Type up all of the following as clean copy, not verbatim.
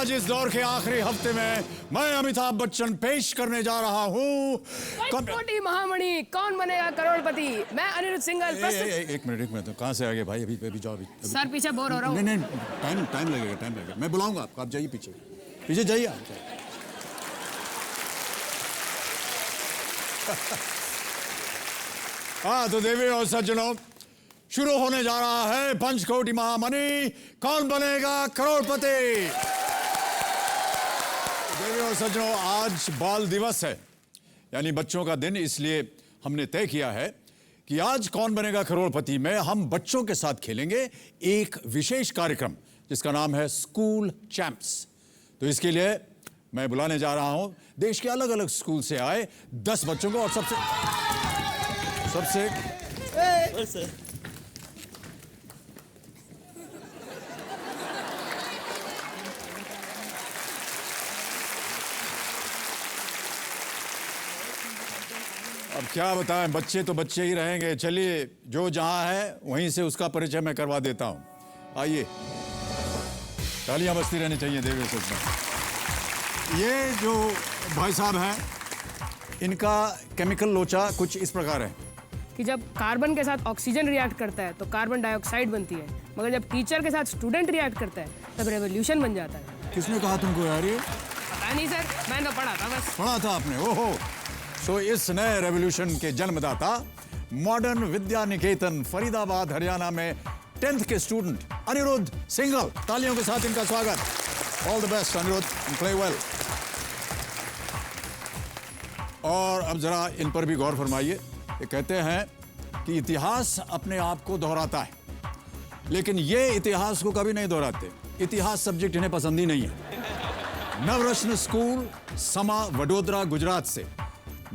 आज इस दौर के आखिरी हफ्ते में मैं अमिताभ बच्चन पेश करने जा रहा हूँ कोटी महामणि कौन बनेगा करोड़पति। मैं अनिरुद्ध सिंघल प्रस्तुत। एक मिनट कहाँ से आ गए भाई? अभी जाओ अभी। सर पीछे बोर हो रहा हूँ। नहीं टाइम लगेगा। मैं बुलाऊंगा आपको, आप जाइए पीछे जाइए आप। हाँ तो देवी और सज्जनों, शुरू होने जा रहा है पंचकोटि महामणि कौन बनेगा करोड़पति। देवी और सज्जनों, आज बाल दिवस है, यानी बच्चों का दिन, इसलिए हमने तय किया है कि आज कौन बनेगा करोड़पति में हम बच्चों के साथ खेलेंगे एक विशेष कार्यक्रम जिसका नाम है स्कूल चैंप्स। तो इसके लिए मैं बुलाने जा रहा हूं देश के अलग अलग स्कूल से आए 10 बच्चों को और सबसे अब क्या बताएं, बच्चे तो बच्चे ही रहेंगे। चलिए, जो जहां है वहीं से उसका परिचय मैं करवा देता हूं। आइए, तालियां बजती रहनी चाहिए देवी सज्जनों। ये जो भाई साहब हैं, इनका केमिकल लोचा कुछ इस प्रकार है कि जब कार्बन के साथ ऑक्सीजन रिएक्ट करता है तो कार्बन डाइऑक्साइड बनती है, मगर जब टीचर के साथ स्टूडेंट रिएक्ट करता है तब रेवोल्यूशन बन जाता है। किसने कहा तुमको यार? ये पता नहीं सर, मैंने तो पढ़ा था बस। पढ़ा था आपने? ओहो। सो इस नए रेवोल्यूशन के जन्मदाता मॉडर्न विद्या निकेतन फरीदाबाद हरियाणा में 10th के स्टूडेंट अनिरुद्ध सिंघल। तालियों के साथ इनका स्वागत। All the best Anirudh, play well. और अब जरा इन पर भी गौर फरमाइए। ये कहते हैं कि इतिहास अपने आप को दोहराता है, लेकिन ये इतिहास को कभी नहीं दोहराते। इतिहास सब्जेक्ट इन्हें पसंद ही नहीं है। नवरत्न स्कूल समा वडोदरा गुजरात से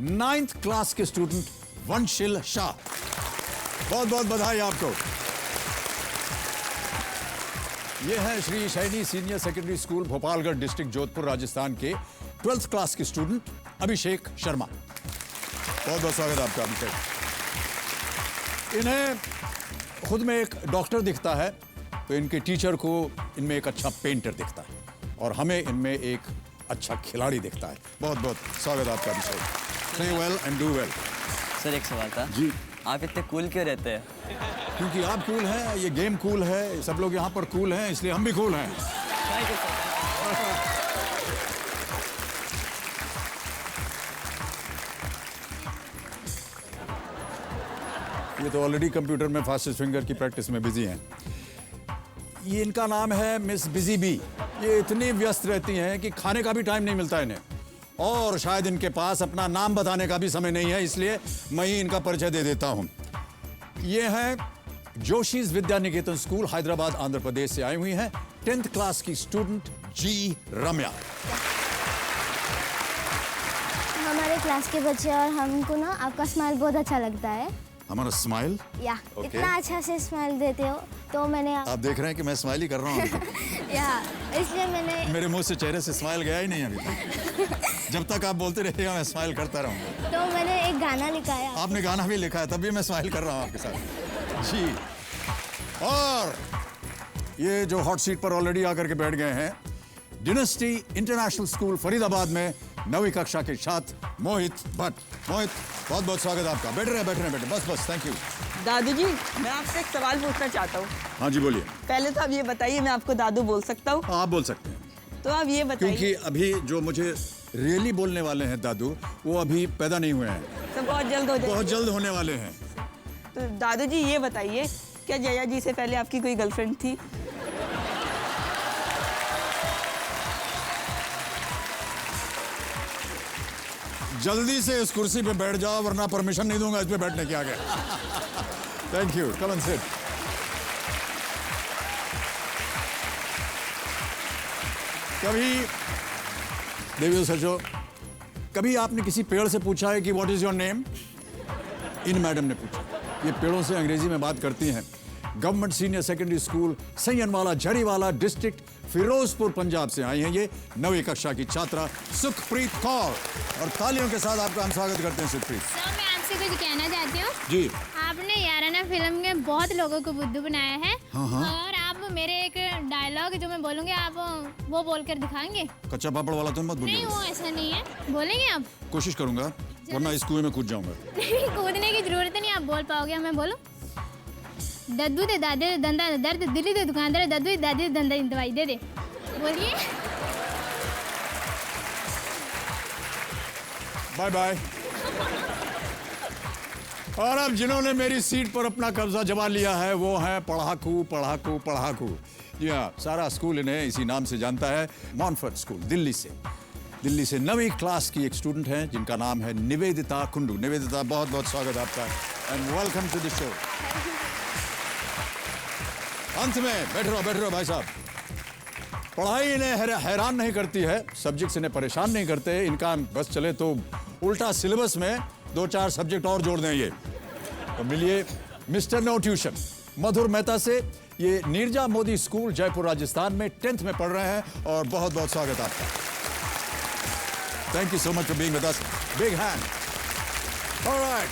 9th क्लास के स्टूडेंट वंशिल शाह, बहुत बहुत बधाई आपको। ये है Shri Saini senior secondary school Bhopalgarh district Jodhpur Rajasthan के 12th क्लास के स्टूडेंट अभिषेक शर्मा, बहुत बहुत स्वागत आपका अभिषेक। इन्हें खुद में एक डॉक्टर दिखता है तो इनके टीचर को इनमें एक अच्छा पेंटर दिखता है और हमें इनमें एक अच्छा खिलाड़ी दिखता है। बहुत बहुत स्वागत आपका Abhishek. Play well and do well. Sir एक सवाल था जी। आप इतने कूल क्यों रहते हैं? क्योंकि आप कूल हैं, ये गेम कूल है, सब लोग यहाँ पर कूल हैं, इसलिए हम भी कूल हैं। ये तो ऑलरेडी कंप्यूटर में फास्टेस्ट फिंगर की प्रैक्टिस में बिजी हैं। ये इनका नाम है मिस बिजी बी। ये इतनी व्यस्त रहती हैं कि खाने का भी टाइम नहीं मिलता इन्हें, और शायद इनके पास अपना नाम बताने का भी समय नहीं है, इसलिए मैं ही इनका परिचय दे देता हूं। ये हैं जोशीज विद्या निकेतन स्कूल हैदराबाद आंध्र प्रदेश से आई हुई हैं 10th क्लास की स्टूडेंट जी रम्या। हमारे क्लास के बच्चे और हमको ना आपका स्माइल बहुत अच्छा लगता है। हमारा स्माइल? या Okay. इतना अच्छा से स्माइल देते हो, तो मैंने आप देख रहे हैं कि मैं स्माइल ही कर रहा हूँ। या इसलिए मैंने मेरे मुंह से चेहरे से स्माइल गया ही नहीं अभी तक। जब तक आप बोलते रहिएगा मैं स्माइल करता रहूँगा। तो मैंने एक गाना लिखा है। आपने गाना भी लिखा है, तब भी मैं स्माइल कर रहा हूँ आपके साथ जी। और ये जो हॉट सीट पर ऑलरेडी आकर के बैठ गए हैं, डिनेस्टी इंटरनेशनल स्कूल फरीदाबाद में 9वीं कक्षा के छात्र मोहित भट्ट। मोहित, बहुत बहुत स्वागत आपका। बैठ रहे बस थैंक यू। दादू जी, मैं आपसे एक सवाल पूछना चाहता हूँ। हाँ जी बोलिए। पहले तो आप ये बताइए, मैं आपको दादू बोल सकता हूँ? आप बोल सकते हैं। तो आप ये बताइए, क्योंकि अभी जो मुझे रियली बोलने वाले हैं दादू, वो अभी पैदा नहीं हुए हैं। तो बहुत जल्द हो जाएगा। बहुत जल्द होने वाले हैं। तो दादू जी ये बताइए, क्या जया जी से पहले आपकी कोई गर्लफ्रेंड थी? जल्दी से इस कुर्सी पे बैठ जाओ, वरना परमिशन नहीं दूंगा इस पे बैठने के आगे। Thank you, come and sit. कभी देवियों सचो, कभी आपने किसी पेड़ से पूछा है कि what is your name? In madam ने पूछा। ये पेड़ों से अंग्रेजी में बात करती हैं। Government senior secondary school Saiyanwala Jhariwala district Firozpur Punjab से आई हैं ये 9वीं कक्षा की छात्रा सुखप्रीत कौर। और तालियों के साथ आपका हम स्वागत करते हैं सुखप्रीत। सर मैं आपसे कुछ कहना चाहती हूँ। जी। आपने याराना फिल्म में बहुत लोगों को बुद्धू बनाया है। हाँ। और आप मेरे एक डायलॉग जो मैं बोलूँगी आप वो बोलकर दिखाएंगे? कच्चा पापड़ वाला तो मत नहीं बोलिए। वो ऐसा नहीं है, बोलेंगे आप? कोशिश करूंगा, वरना इस कुएं में कूद जाऊंगा। नहीं कूदने की जरूरत नहीं, आप बोल पाओगे। मैं बोलूँ? दद्दू दे दादे दंदा दर्द, दिल्ली दे दुकानदार दद्दू दादी दंदा दवाई दे दे। बोलिए। Bye bye. और अब जिन्होंने मेरी सीट पर अपना कब्जा जमा लिया है वो है पढ़ाकू पढ़ाकू पढ़ाकू। जी हाँ, सारा स्कूल इन्हें इसी नाम से जानता है। मॉन्फोर्ट स्कूल दिल्ली से 9वीं क्लास की एक स्टूडेंट है जिनका नाम है निवेदिता कुंडू। निवेदिता, बहुत बहुत स्वागत है आपका and welcome to the show. अंत में बैठ रहो भाई साहब। पढ़ाई इन्हें हैरान नहीं करती है, सब्जेक्ट्स इन्हें परेशान नहीं करते। इनका बस चले तो उल्टा सिलेबस में 2-4 सब्जेक्ट और जोड़ दें। ये तो मिलिए मिस्टर नो ट्यूशन मधुर मेहता से। ये नीरजा मोदी स्कूल जयपुर राजस्थान में 10th में पढ़ रहे हैं और बहुत बहुत स्वागत आपका। Thank you so much for being with us. Big hand. Alright,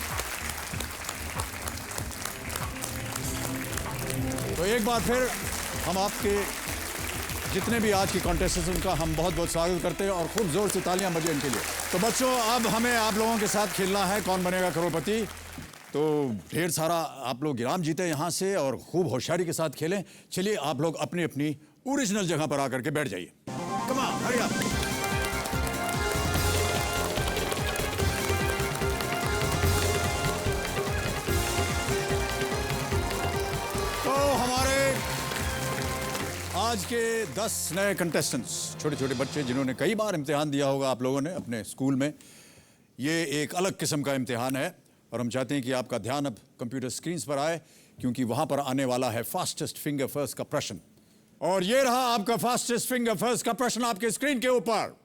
तो एक बार फिर हम आपके जितने भी आज के कॉन्टेस्टेंट्स उनका हम बहुत बहुत स्वागत करते हैं और खूब जोर से तालियां बजें इनके लिए। तो बच्चों, अब हमें आप लोगों के साथ खेलना है कौन बनेगा करोड़पति। तो ढेर सारा आप लोग इनाम जीते यहाँ से और खूब होशियारी के साथ खेलें। चलिए आप लोग अपनी अपनी ओरिजिनल जगह पर आकर के बैठ जाइए। Come on, hurry up. तो हमारे आज के 10 नए कंटेस्टेंट्स, छोटे छोटे बच्चे जिन्होंने कई बार इम्तिहान दिया होगा आप लोगों ने अपने स्कूल में। ये एक अलग किस्म का इम्तिहान है और हम चाहते हैं कि आपका ध्यान अब कंप्यूटर स्क्रीन्स पर आए क्योंकि वहां पर आने वाला है फास्टेस्ट फिंगर फर्स्ट का प्रश्न। और ये रहा आपका फास्टेस्ट फिंगर फर्स्ट का प्रश्न आपके स्क्रीन के ऊपर।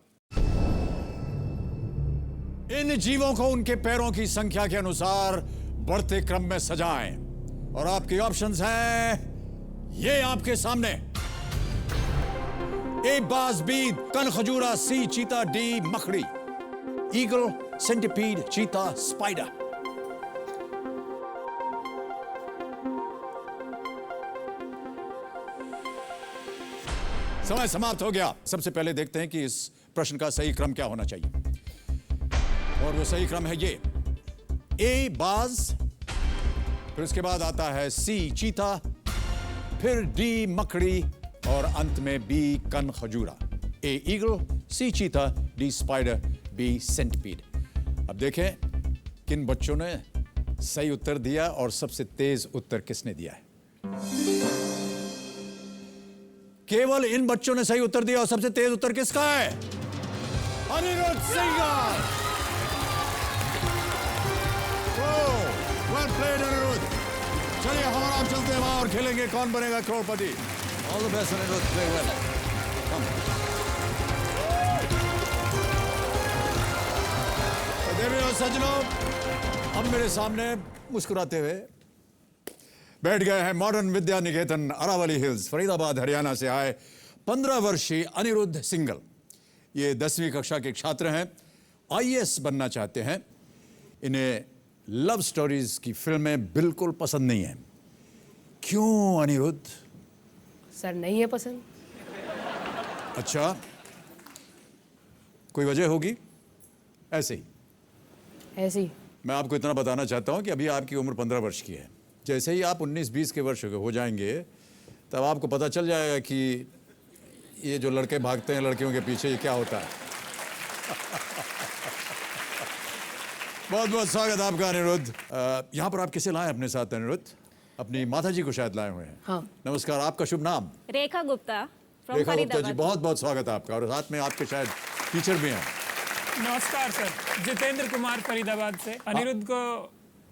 इन जीवों को उनके पैरों की संख्या के अनुसार बढ़ते क्रम में सजाएं और आपके ऑप्शंस हैं ये आपके सामने। ए बाज, बी कन खजूरा, सी चीता, डी मकड़ी। ईगल, सेंटिपीड, चीता, स्पाइडर। समय समाप्त हो गया। सबसे पहले देखते हैं कि इस प्रश्न का सही क्रम क्या होना चाहिए और वो सही क्रम है ये। ए बाज, फिर उसके बाद आता है सी चीता, फिर डी मकड़ी और अंत में बी कन खजूरा। ए ईगल, सी चीता, डी स्पाइडर, बी सेंटिपीड। अब देखें किन बच्चों ने सही उत्तर दिया और सबसे तेज उत्तर किसने दिया है। केवल इन बच्चों ने सही उत्तर दिया और सबसे तेज उत्तर किसका है? अनिरुद्ध सिंह। Well played Aniruddh. चलिए हमारा आप चलते हैं वहां और खेलेंगे Kaun Banega Crorepati. All the best Anirudh, play well. देवी और सज्जनों, अब मेरे सामने मुस्कुराते हुए बैठ गए हैं मॉडर्न विद्या निकेतन अरावली हिल्स फरीदाबाद हरियाणा से आए 15 वर्षीय अनिरुद्ध सिंगल। ये 10वीं कक्षा के छात्र हैं, IAS बनना चाहते हैं। इन्हें लव स्टोरीज की फिल्में बिल्कुल पसंद नहीं है। क्यों अनिरुद्ध? सर नहीं है पसंद। अच्छा, कोई वजह होगी? ऐसे ही ऐसे ही। मैं आपको इतना बताना चाहता हूं कि अभी आपकी उम्र 15 वर्ष की है। जैसे ही आप 19-20 के वर्ष हो जाएंगे तब आपको पता चल जाएगा कि ये जो लड़के भागते हैं लड़कियों के पीछे ये क्या होता है। बहुत बहुत स्वागत आपका अनिरुद्ध। यहाँ पर आप किसे लाए अपने साथ अनिरुद्ध? अपनी माता जी को शायद लाए हुए हैं। हाँ। नमस्कार, आपका शुभ नाम? रेखा गुप्ता from रेखा गुप्ता जी, फरीदाबाद। बहुत बहुत स्वागत है आपका। और साथ में आपके शायद टीचर भी हैं। नमस्कार सर, जितेंद्र कुमार फरीदाबाद से अनिरुद्ध को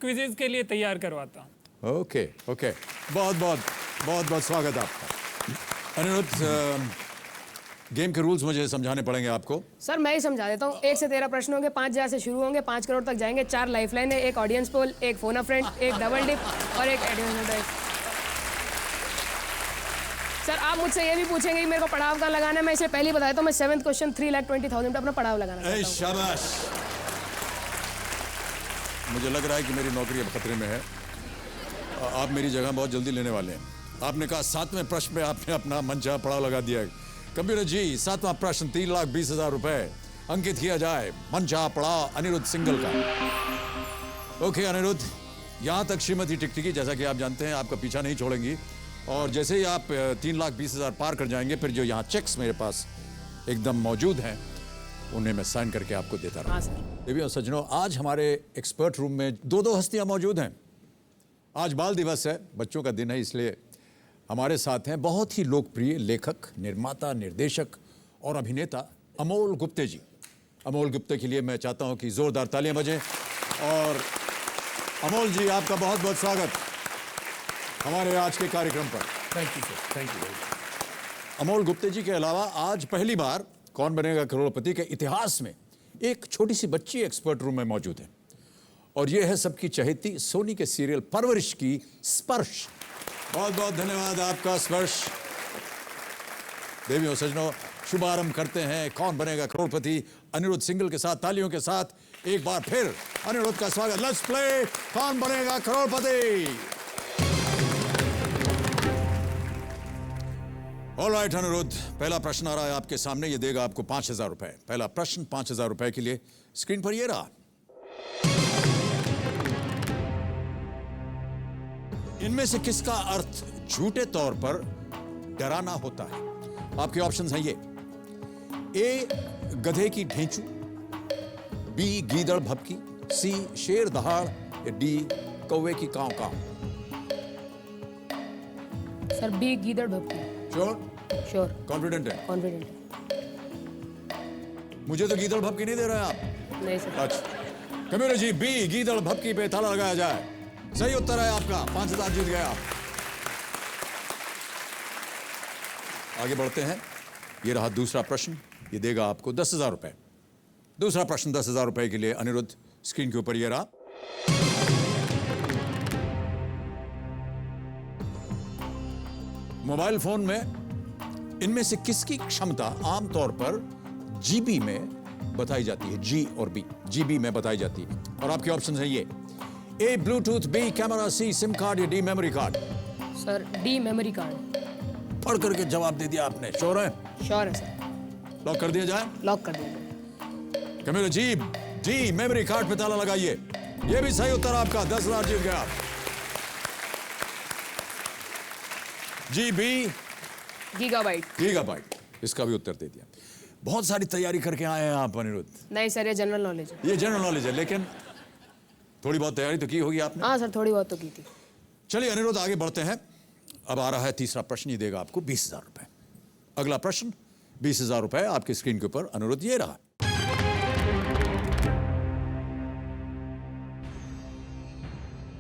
क्विज़ के लिए तैयार करवाता हूँ। ओके ओके, बहुत बहुत स्वागत आपका। अनिरुद्ध, गेम के रूल्स मुझे समझाने पड़ेंगे आपको। सर मैं ही समझा देता हूँ। 1 से 13 प्रश्न होंगे, 5,000 से शुरू होंगे, 5 करोड़ तक जाएंगे। 4 लाइफलाइन है, 1 audience poll, 1 phone a friend, 1 double dip और 1 एडिशनल ड्राइव। सर आप मुझसे ये भी पूछेंगे कि मेरे को पड़ाव कहाँ लगाना है। मैं इसे पहले ही बताया तो मैं 7th क्वेश्चन 3,20,000 पे अपना पड़ाव लगाना चाहता हूँ। शाबाश। मुझे लग रहा है कि मेरी नौकरी अब खतरे में है। आप मेरी जगह बहुत जल्दी लेने वाले हैं। आपने कहा 7वें प्रश्न में आपने अपना मनचाहा पड़ाव लगा दिया। कंप्यूटर जी 7वां प्रश्न 3,20,000 रुपए अंकित किया जाए मनचाहा पड़ाव अनिरुद्ध सिंघल का। ओके अनिरुद्ध, यहां तक श्रीमती टिकटिकी जैसा कि आप जानते हैं आपका पीछा नहीं छोड़ेंगी और जैसे ही आप 3,20,000 पार कर जाएंगे फिर जो यहाँ चेक्स मेरे पास एकदम मौजूद हैं उन्हें मैं साइन करके आपको देता रहा। हाँ सर। देवी और सज्जनों, आज हमारे एक्सपर्ट रूम में दो हस्तियां मौजूद हैं। आज बाल दिवस है, बच्चों का दिन है, इसलिए हमारे साथ हैं बहुत ही लोकप्रिय लेखक, निर्माता, निर्देशक और अभिनेता अमोल गुप्ते जी। अमोल गुप्ते के लिए मैं चाहता हूं कि जोरदार तालियां बजें। और अमोल जी, आपका बहुत बहुत स्वागत हमारे आज के कार्यक्रम पर। Thank you sir, thank you. Amol Gupte ji के अलावा आज पहली बार कौन बनेगा करोड़पति के इतिहास में एक छोटी सी बच्ची एक्सपर्ट रूम में मौजूद है और यह है सबकी चहेती सोनी के सीरियल परवरिश की स्पर्श। बहुत बहुत धन्यवाद आपका स्पर्श। देवियों सज्जनों, शुभारंभ करते हैं कौन बनेगा करोड़पति अनिरुद्ध सिंघल के साथ। तालियों के साथ एक बार फिर अनिरुद्ध का स्वागत। लेट्स प्ले कौन बनेगा करोड़पति। ऑलराइट अनिरुद्ध, पहला प्रश्न आ रहा है आपके सामने, ये देगा आपको 5,000 रुपए। पहला प्रश्न 5,000 रुपए के लिए स्क्रीन पर ये रहा। इनमें से किसका अर्थ झूठे तौर पर डराना होता है? आपके ऑप्शंस हैं ये। ए गधे की ढेंचू, बी गीदड़ भभकी, सी शेर दहाड़ या डी कौवे की कांव कांव। सर बी गीदड़ भभकी। श्योर? कॉन्फिडेंट है? कॉन्फिडेंट है। मुझे तो गीदड़ भभकी नहीं दे रहे हैं आप। नहीं सर। अच्छा, कंप्यूटर जी बी गीदड़ भभकी पे ताला लगाया जाए। सही उत्तर है आपका, 5,000 जीत गए आप। आगे बढ़ते हैं, ये रहा दूसरा प्रश्न, ये देगा आपको 10,000 रुपए। दूसरा प्रश्न 10,000 रुपए के लिए अनिरुद्ध, स्क्रीन के ऊपर ये रहा। मोबाइल फोन में इनमें से किसकी क्षमता आमतौर पर जीबी में बताई जाती है? जी और बी, जीबी में बताई जाती है। और आपके ऑप्शन है ये। ए ब्लूटूथ, बी कैमरा, सी सिम कार्ड या D memory card. Sir D memory card. पढ़ करके जवाब दे दिया आपने। श्योर है? श्योर है सर। लॉक कर दिया जाए? लॉक कर दिया। Camera G D memory card पे ताला लगाइए। ये भी सही उत्तर आपका, 10,000 जीत गया आप। G B gigabyte. गीगाबाइट, इसका भी उत्तर दे दिया। बहुत सारी तैयारी करके आए हैं आप अनिरुद्ध। नहीं सर, ये जनरल नॉलेज है। ये जनरल नॉलेज है, लेकिन थोड़ी बहुत तैयारी तो की होगी आपने। हाँ सर, थोड़ी बहुत तो की थी। चलिए अनिरुद्ध, आगे बढ़ते हैं। अब आ रहा है तीसरा प्रश्न, ये देगा आपको 20,000 रुपए। अगला प्रश्न 20,000 रुपए आपकी स्क्रीन के ऊपर। अनिरुद्ध, ये रहा।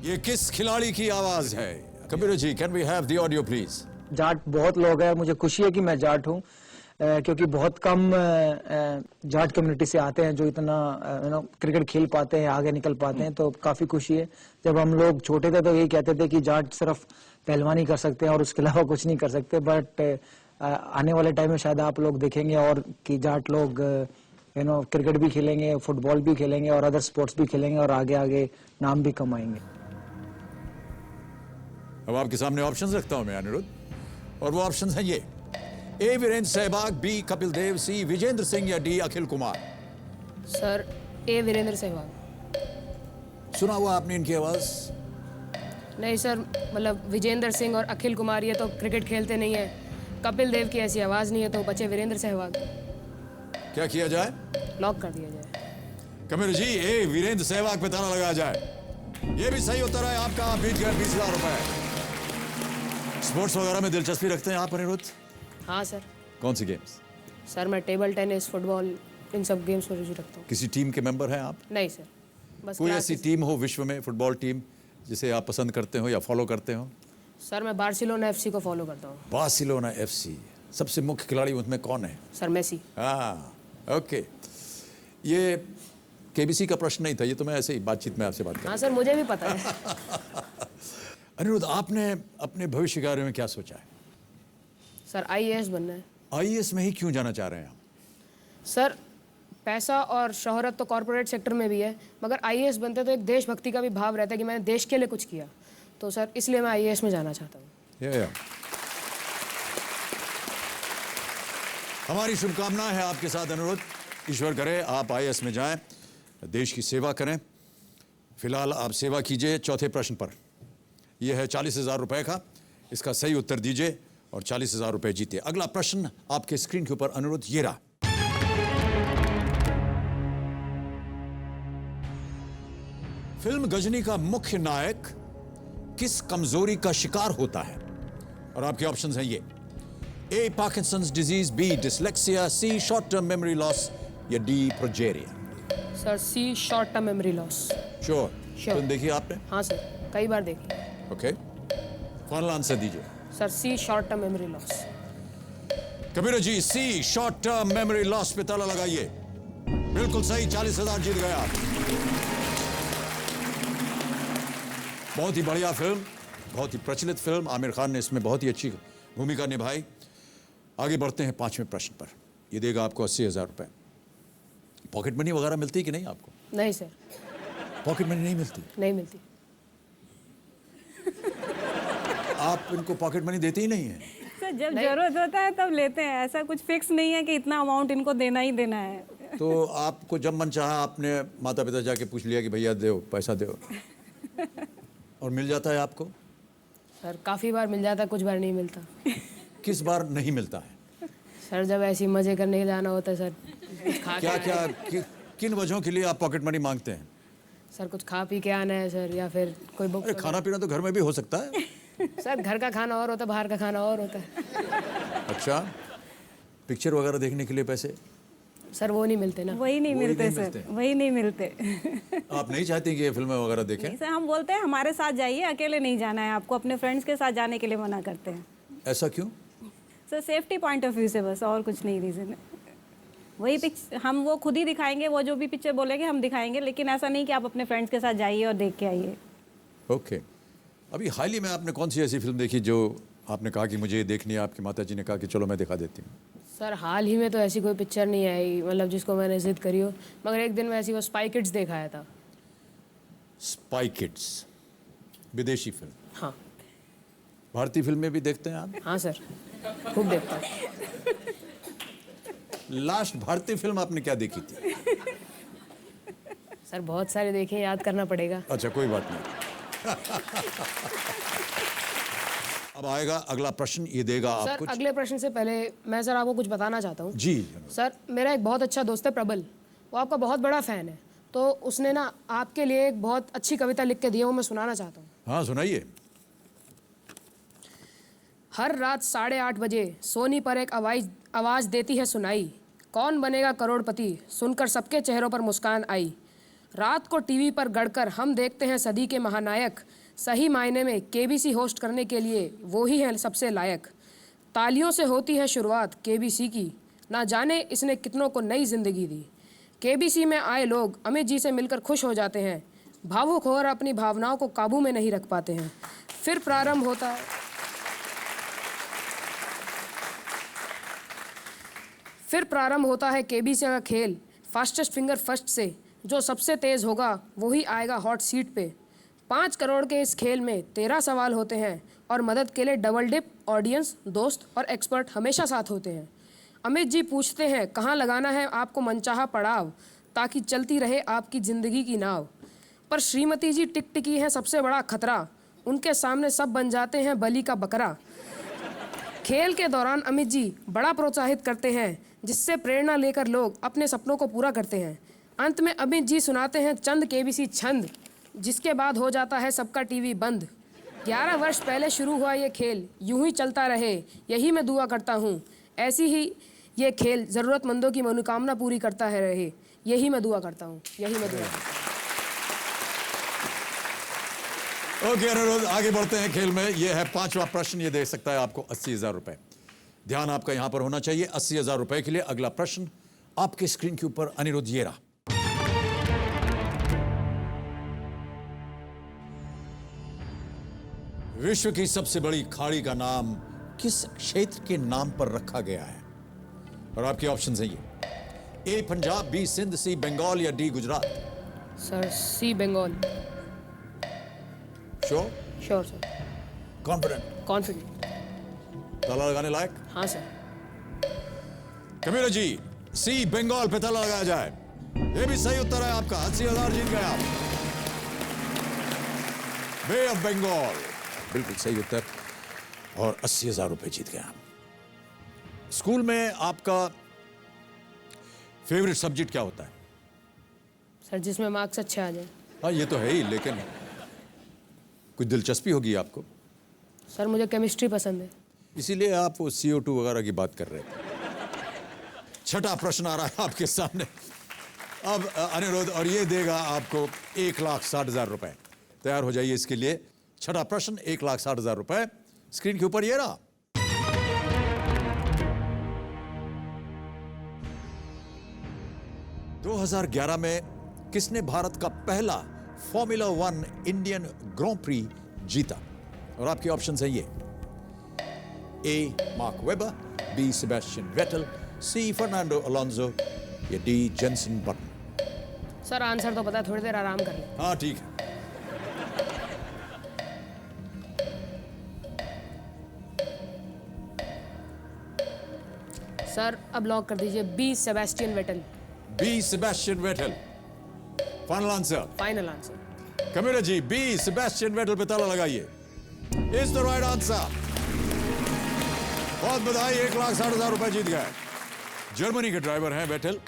ये किस खिलाड़ी की आवाज है? Computer ji, can we have the audio please? जाट बहुत लोग हैं, मुझे खुशी है कि मैं जाट हूँ, क्योंकि बहुत कम जाट कम्युनिटी से आते हैं जो इतना क्रिकेट खेल पाते हैं, आगे निकल पाते हैं, तो काफी खुशी है। जब हम लोग छोटे थे तो यही कहते थे कि जाट सिर्फ पहलवानी कर सकते हैं और उसके अलावा कुछ नहीं कर सकते, बट आने वाले टाइम में शायद आप लोग देखेंगे और कि जाट लोग क्रिकेट भी खेलेंगे, फुटबॉल भी खेलेंगे और अदर स्पोर्ट्स भी खेलेंगे और आगे आगे नाम भी कमाएंगे। अब आपके सामने ऑप्शंस रखता हूं मैं अनिरुद्ध, और वो ऑप्शंस हैं ये। ए वीरेंद्र सहवाग, बी कपिल देव, सी विजेंद्र सिंह या डी अखिल कुमार। सर ए वीरेंद्र सहवाग। सुना हुआ आपने इनकी आवाज? नहीं सर, मतलब विजेंद्र सिंह और अखिल कुमार ये तो क्रिकेट खेलते नहीं है। कपिल देव की ऐसी आवाज नहीं है, तो बचे वीरेंद्र सहवाग। क्या किया जाए? लॉक कर दिया जाए। कमिर जी, ए वीरेंद्र सहवाग पे ताला लगाया जाए। ये भी सही उत्तर है आपका, आप जीत गए 20,000 रुपए। स्पोर्ट्स वगैरह में दिलचस्पी रखते हैं आप अनिरुद्ध? हाँ सर। कौन सी गेम्स? सर मैं टेबल टेनिस, फुटबॉल, इन सब गेम्स में रुचि रखता हूँ। किसी टीम के मेंबर हैं आप? नहीं सर, बस कोई ऐसी classes। टीम हो विश्व में, फुटबॉल टीम, जिसे आप पसंद करते हो या फॉलो करते हो? सर मैं बार्सिलोना एफसी को फॉलो करता हूँ। बार्सिलोना एफसी, सबसे मुख्य खिलाड़ी उसमें कौन है? Sir Messi. हाँ, ओके। ये केबीसी का प्रश्न नहीं था, ये तो मैं ऐसे ही बातचीत में आपसे बात कर। हाँ सर, मुझे भी पता है। अनिरुद्ध, आपने अपने भविष्य के बारे में क्या सोचा है? सर आईएएस बनना है। आईएएस में ही क्यों जाना चाह रहे हैं आप? सर पैसा और शोहरत तो कॉर्पोरेट सेक्टर में भी है, मगर आईएएस बनते तो एक देशभक्ति का भी भाव रहता है कि मैंने देश के लिए कुछ किया, तो सर इसलिए मैं आईएएस में जाना चाहता हूँ। या हमारी शुभकामनाएं हैं आपके साथ अनुरोध। ईश्वर करे आप IAS में जाएं, देश की सेवा करें। फिलहाल आप सेवा कीजिए। चौथे प्रश्न पर यह है 40,000 रुपए का। इसका सही उत्तर दीजिए और 40,000 रुपए जीते। अगला प्रश्न आपके स्क्रीन के ऊपर अनुरोध ये रहा। फिल्म गजनी का मुख्य नायक किस कमजोरी का शिकार होता है? और आपके ऑप्शंस हैं ये: A. Parkinson's disease, B. dyslexia, C. short-term memory loss या D. progeria। Sir C short term memory loss. Sure? Sure. Film देखी आपने? हाँ सर, कई बार देखी। ओके, फाइनल आंसर दीजिए। Sir C short term memory loss. Kabir ji, C. short-term memory loss पे ताला लगाइए। बिल्कुल सही, 40,000 जीत गया आप। बहुत ही बढ़िया फिल्म, बहुत ही प्रचलित फिल्म। आमिर खान ने इसमें बहुत ही अच्छी भूमिका निभाई। आगे बढ़ते हैं 5वें प्रश्न पर। ये देगा आपको 80,000 रुपए। पॉकेट मनी वगैरह मिलती कि नहीं आपको? नहीं सर, पॉकेट मनी नहीं मिलती? नहीं मिलती। आप इनको पॉकेट मनी देते ही नहीं है? सर जब जरूरत होता है तब लेते हैं, ऐसा कुछ फिक्स नहीं है कि इतना अमाउंट इनको देना ही देना है। तो आपको जब मन चाहा आपने माता पिता जाके पूछ लिया कि भैया दो, पैसा दो, और मिल जाता है आपको? सर काफ़ी बार मिल जाता है, कुछ बार नहीं मिलता। किस बार नहीं मिलता है? सर जब ऐसे ही मज़े करने के जाना होता है सर, कुछ खा क्या के क्या किन वजहों के लिए आप पॉकेट मनी मांगते हैं? सर कुछ खा पी के आना है सर, या फिर कोई बुक। अरे खाना पीना तो घर में भी हो सकता है। सर घर का खाना और होता है, बाहर का खाना और होता है। अच्छा, पिक्चर वगैरह देखने के लिए पैसे? सर वो नहीं मिलते ना। वही नहीं वही मिलते नहीं सर, मिलते। वही नहीं मिलते। आप नहीं चाहती कि ये फिल्में वगैरह देखें? नहीं सर, हम बोलते हैं हमारे साथ जाइए, अकेले नहीं जाना है आपको, अपने फ्रेंड्स के साथ जाने के लिए मना करते हैं। ऐसा क्यों? Sir safety point of view से, बस और कुछ नहीं रीज़न है। वही पिक्चर हम वो खुद ही दिखाएंगे, वो जो भी पिक्चर बोलेंगे हम दिखाएंगे, लेकिन ऐसा नहीं कि आप अपने फ्रेंड्स के साथ जाइए और देख के आइए। ओके। अभी हाल ही में आपने कौन सी ऐसी फिल्म देखी जो आपने कहा कि मुझे ये देखनी है, आपकी माता जी ने कहा कि चलो मैं दिखा देती हूँ? सर हाल ही में तो ऐसी कोई पिक्चर नहीं आई, मतलब जिसको मैंने जिद करी हो, मगर एक दिन मैं ऐसी वो स्पाई किड्स देखा आया था। स्पाई किड्स, विदेशी फिल्म? हाँ। भारतीय फिल्में भी देखते हैं आप? हाँ सर, खूब देखता हूँ। लास्ट भारतीय फिल्म आपने क्या देखी थी? सर बहुत सारे देखे, याद करना पड़ेगा। अच्छा कोई बात नहीं। अब आएगा अगला प्रश्न, ये देगा आप सर कुछ। अगले प्रश्न से पहले मैं सर आपको कुछ बताना चाहता हूँ। जी सर मेरा एक बहुत अच्छा दोस्त है प्रबल, वो आपका बहुत बड़ा फ़ैन है, तो उसने ना आपके लिए एक बहुत अच्छी कविता लिख के दी है, वो मैं सुनाना चाहता हूँ। हाँ सुनाइए। हर रात 8:30 बजे सोनी पर एक आवाज़ देती है सुनाई, कौन बनेगा करोड़पति, सुनकर सबके चेहरों पर मुस्कान आई। रात को टीवी पर गढ़कर हम देखते हैं सदी के महानायक, सही मायने में केबीसी होस्ट करने के लिए वो ही है सबसे लायक। तालियों से होती है शुरुआत केबीसी की, ना जाने इसने कितनों को नई जिंदगी दी। केबीसी में आए लोग अमित जी से मिलकर खुश हो जाते हैं, भावुक होकर अपनी भावनाओं को काबू में नहीं रख पाते हैं। फिर प्रारंभ होता है केबीसी का खेल, फास्टेस्ट फिंगर फर्स्ट से, जो सबसे तेज़ होगा वही आएगा हॉट सीट पे। 5 करोड़ के इस खेल में 13 सवाल होते हैं और मदद के लिए डबल डिप, ऑडियंस, दोस्त और एक्सपर्ट हमेशा साथ होते हैं। अमित जी पूछते हैं कहाँ लगाना है आपको मनचाहा पड़ाव, ताकि चलती रहे आपकी ज़िंदगी की नाव। पर श्रीमती जी टिकटिकी है सबसे बड़ा खतरा, उनके सामने सब बन जाते हैं बलि का बकरा। खेल के दौरान अमित जी बड़ा प्रोत्साहित करते हैं, जिससे प्रेरणा लेकर लोग अपने सपनों को पूरा करते हैं। अंत में अमित जी सुनाते हैं चंद केबीसी छंद, जिसके बाद हो जाता है सबका टीवी बंद। 11 वर्ष पहले शुरू हुआ ये खेल, यूं ही चलता रहे, यही मैं दुआ करता हूँ। ऐसी ही ये खेल ज़रूरतमंदों की मनोकामना पूरी करता है रहे, यही मैं दुआ करता हूँ, यही मैं दुआ करता हूँ। ओके अनुरोध, आगे बढ़ते हैं खेल में। ये है 5वां प्रश्न, ये दे सकता है आपको 80,000 रुपए। ध्यान आपका यहां पर होना चाहिए 80,000 रुपए के लिए। अगला प्रश्न आपके स्क्रीन के ऊपर अनिरुद्ध ये रहा। विश्व की सबसे बड़ी खाड़ी का नाम किस क्षेत्र के नाम पर रखा गया है? और आपके ऑप्शन है ये: A Punjab, B Sindh, C Bengal या D Gujarat. Sir C Bengal. Sure? Sure sir. Confident? Confident. ताला लगाने लायक? हाँ सर। कबीर जी, सी बंगाल पे ताला लगाया जाए। ये भी सही उत्तर है आपका। 80,000 जीत गए आप। बे ऑफ बंगाल, बिल्कुल सही उत्तर, और 80,000 रुपए जीत गए आप। स्कूल में आपका फेवरेट सब्जेक्ट क्या होता है? सर जिसमें मार्क्स अच्छे आ जाए। हाँ ये तो है ही, लेकिन कुछ दिलचस्पी होगी आपको। सर मुझे केमिस्ट्री पसंद है। इसीलिए आप वो CO2 वगैरह की बात कर रहे थे। छठा प्रश्न आ रहा है आपके सामने अब अनिरुद्ध, और ये देगा आपको 1,60,000 रुपए। तैयार हो जाइए इसके लिए। छठा प्रश्न 1,60,000 रुपए। स्क्रीन के ऊपर ये रहा। दो 2011 में किसने भारत का पहला फॉर्मूला 1 इंडियन ग्रां प्री जीता? और आपके ऑप्शन है ये: A. Mark Webber, B. Sebastian Vettel, C. Fernando Alonso, या D. Jenson Button. Sir answer तो पता है, थोड़ी देर आराम कर लें। हाँ ठीक है। सर अब लॉक कर दीजिए, B. Sebastian Vettel. B. Sebastian Vettel, final answer? Final answer. Computer ji, B. Sebastian Vettel पे ताला लगाइए। Is the right answer. बहुत बधाई, 1,60,000 रुपए जीत गए। जर्मनी के ड्राइवर हैं Vettel,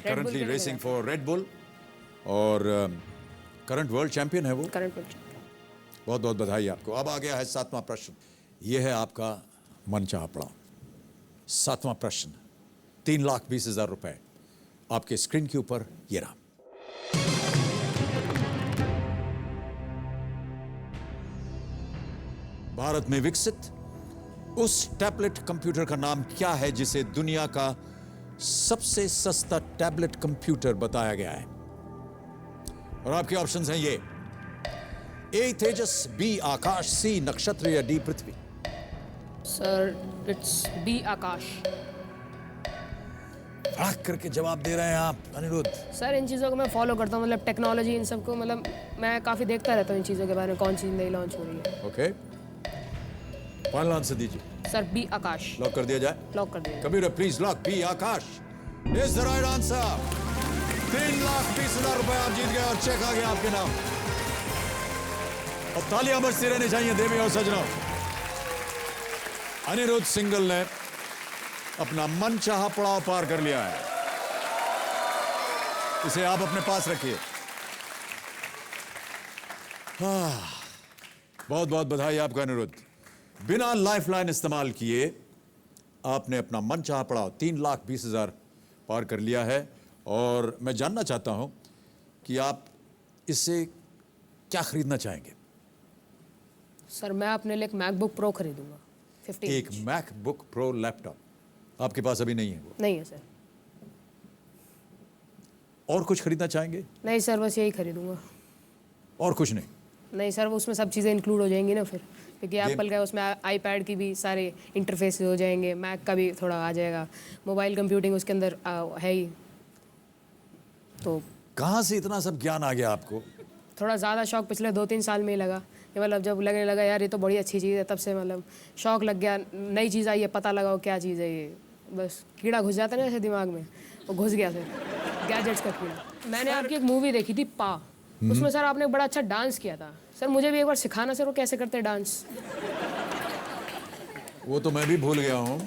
currently racing for red bull, और करंट वर्ल्ड चैंपियन है वो। Current world champion. बहुत बहुत बधाई आपको। अब आ गया है 7वां प्रश्न। यह है आपका मनचाहा पड़ाव। 7वां प्रश्न 3,20,000 रुपए आपके स्क्रीन के ऊपर ये रहा। भारत में विकसित उस टैबलेट कंप्यूटर का नाम क्या है जिसे दुनिया का सबसे सस्ता टैबलेट कंप्यूटर बताया गया है? और आपके ऑप्शंस हैं ये: A. Tejas, B. Akash, C. नक्षत्र, या D. Prithvi. Sir it's B. आकाश। फड़क करके जवाब दे रहे हैं आप अनिरुद्ध। सर इन चीज़ों को मैं फॉलो करता हूँ, मतलब टेक्नोलॉजी इन सबको, मतलब मैं काफ़ी देखता रहता हूँ इन चीज़ों के बारे में, कौन चीज़ नई लॉन्च हो रही है। ओके, फाइनल आंसर दीजिए। Sir B. आकाश। लॉक कर दिया जाए? लॉक कर दीजिए। Kabir please lock. B. Akash is the right answer. 3,20,000 रुपए आप जीत गए और चेक आ गया आपके नाम। और तालियां बजती रहनी चाहिए देवी और सजनों। अनिरुद्ध सिंगल ने अपना मनचाहा पड़ाव पार कर लिया है। इसे आप अपने पास रखिए। बहुत बहुत बधाई आपका अनिरुद्ध। बिना लाइफलाइन इस्तेमाल किए आपने अपना मनचाहा पड़ाव 3,20,000 पार कर लिया है। और मैं जानना चाहता हूं कि आप इससे क्या खरीदना चाहेंगे? सर मैं अपने लिए एक मैकबुक प्रो खरीदूंगा 15 एक इंच। मैकबुक प्रो लैपटॉप आपके पास अभी नहीं है वो? नहीं है सर। और कुछ खरीदना चाहेंगे? नहीं सर, बस यही खरीदूंगा। और कुछ नहीं? नहीं सर, वो उसमें सब चीज़ें इंक्लूड हो जाएंगी ना फिर, क्योंकि एप्पल का उसमें आईपैड की भी सारे इंटरफेस हो जाएंगे, मैक का भी थोड़ा आ जाएगा, मोबाइल कंप्यूटिंग उसके अंदर है ही। तो कहाँ से इतना सब ज्ञान आ गया आपको? थोड़ा ज़्यादा शौक पिछले 2-3 साल में ही लगा, कि मतलब जब लगने लगा यार ये तो बड़ी अच्छी चीज़ है, तब से मतलब शौक लग गया। नई चीज़ आई है, पता लगाओ क्या चीज़ है ये, बस कीड़ा घुस जाता है ना ऐसे दिमाग में, वो घुस गया फिर गैजेट्स का कीड़ा। मैंने आपकी एक मूवी देखी थी पा, उसमें सर आपने बड़ा अच्छा डांस किया था। सर मुझे भी एक बार सिखाना सर, वो कैसे करते हैं डांस। वो तो मैं भी भूल गया हूँ।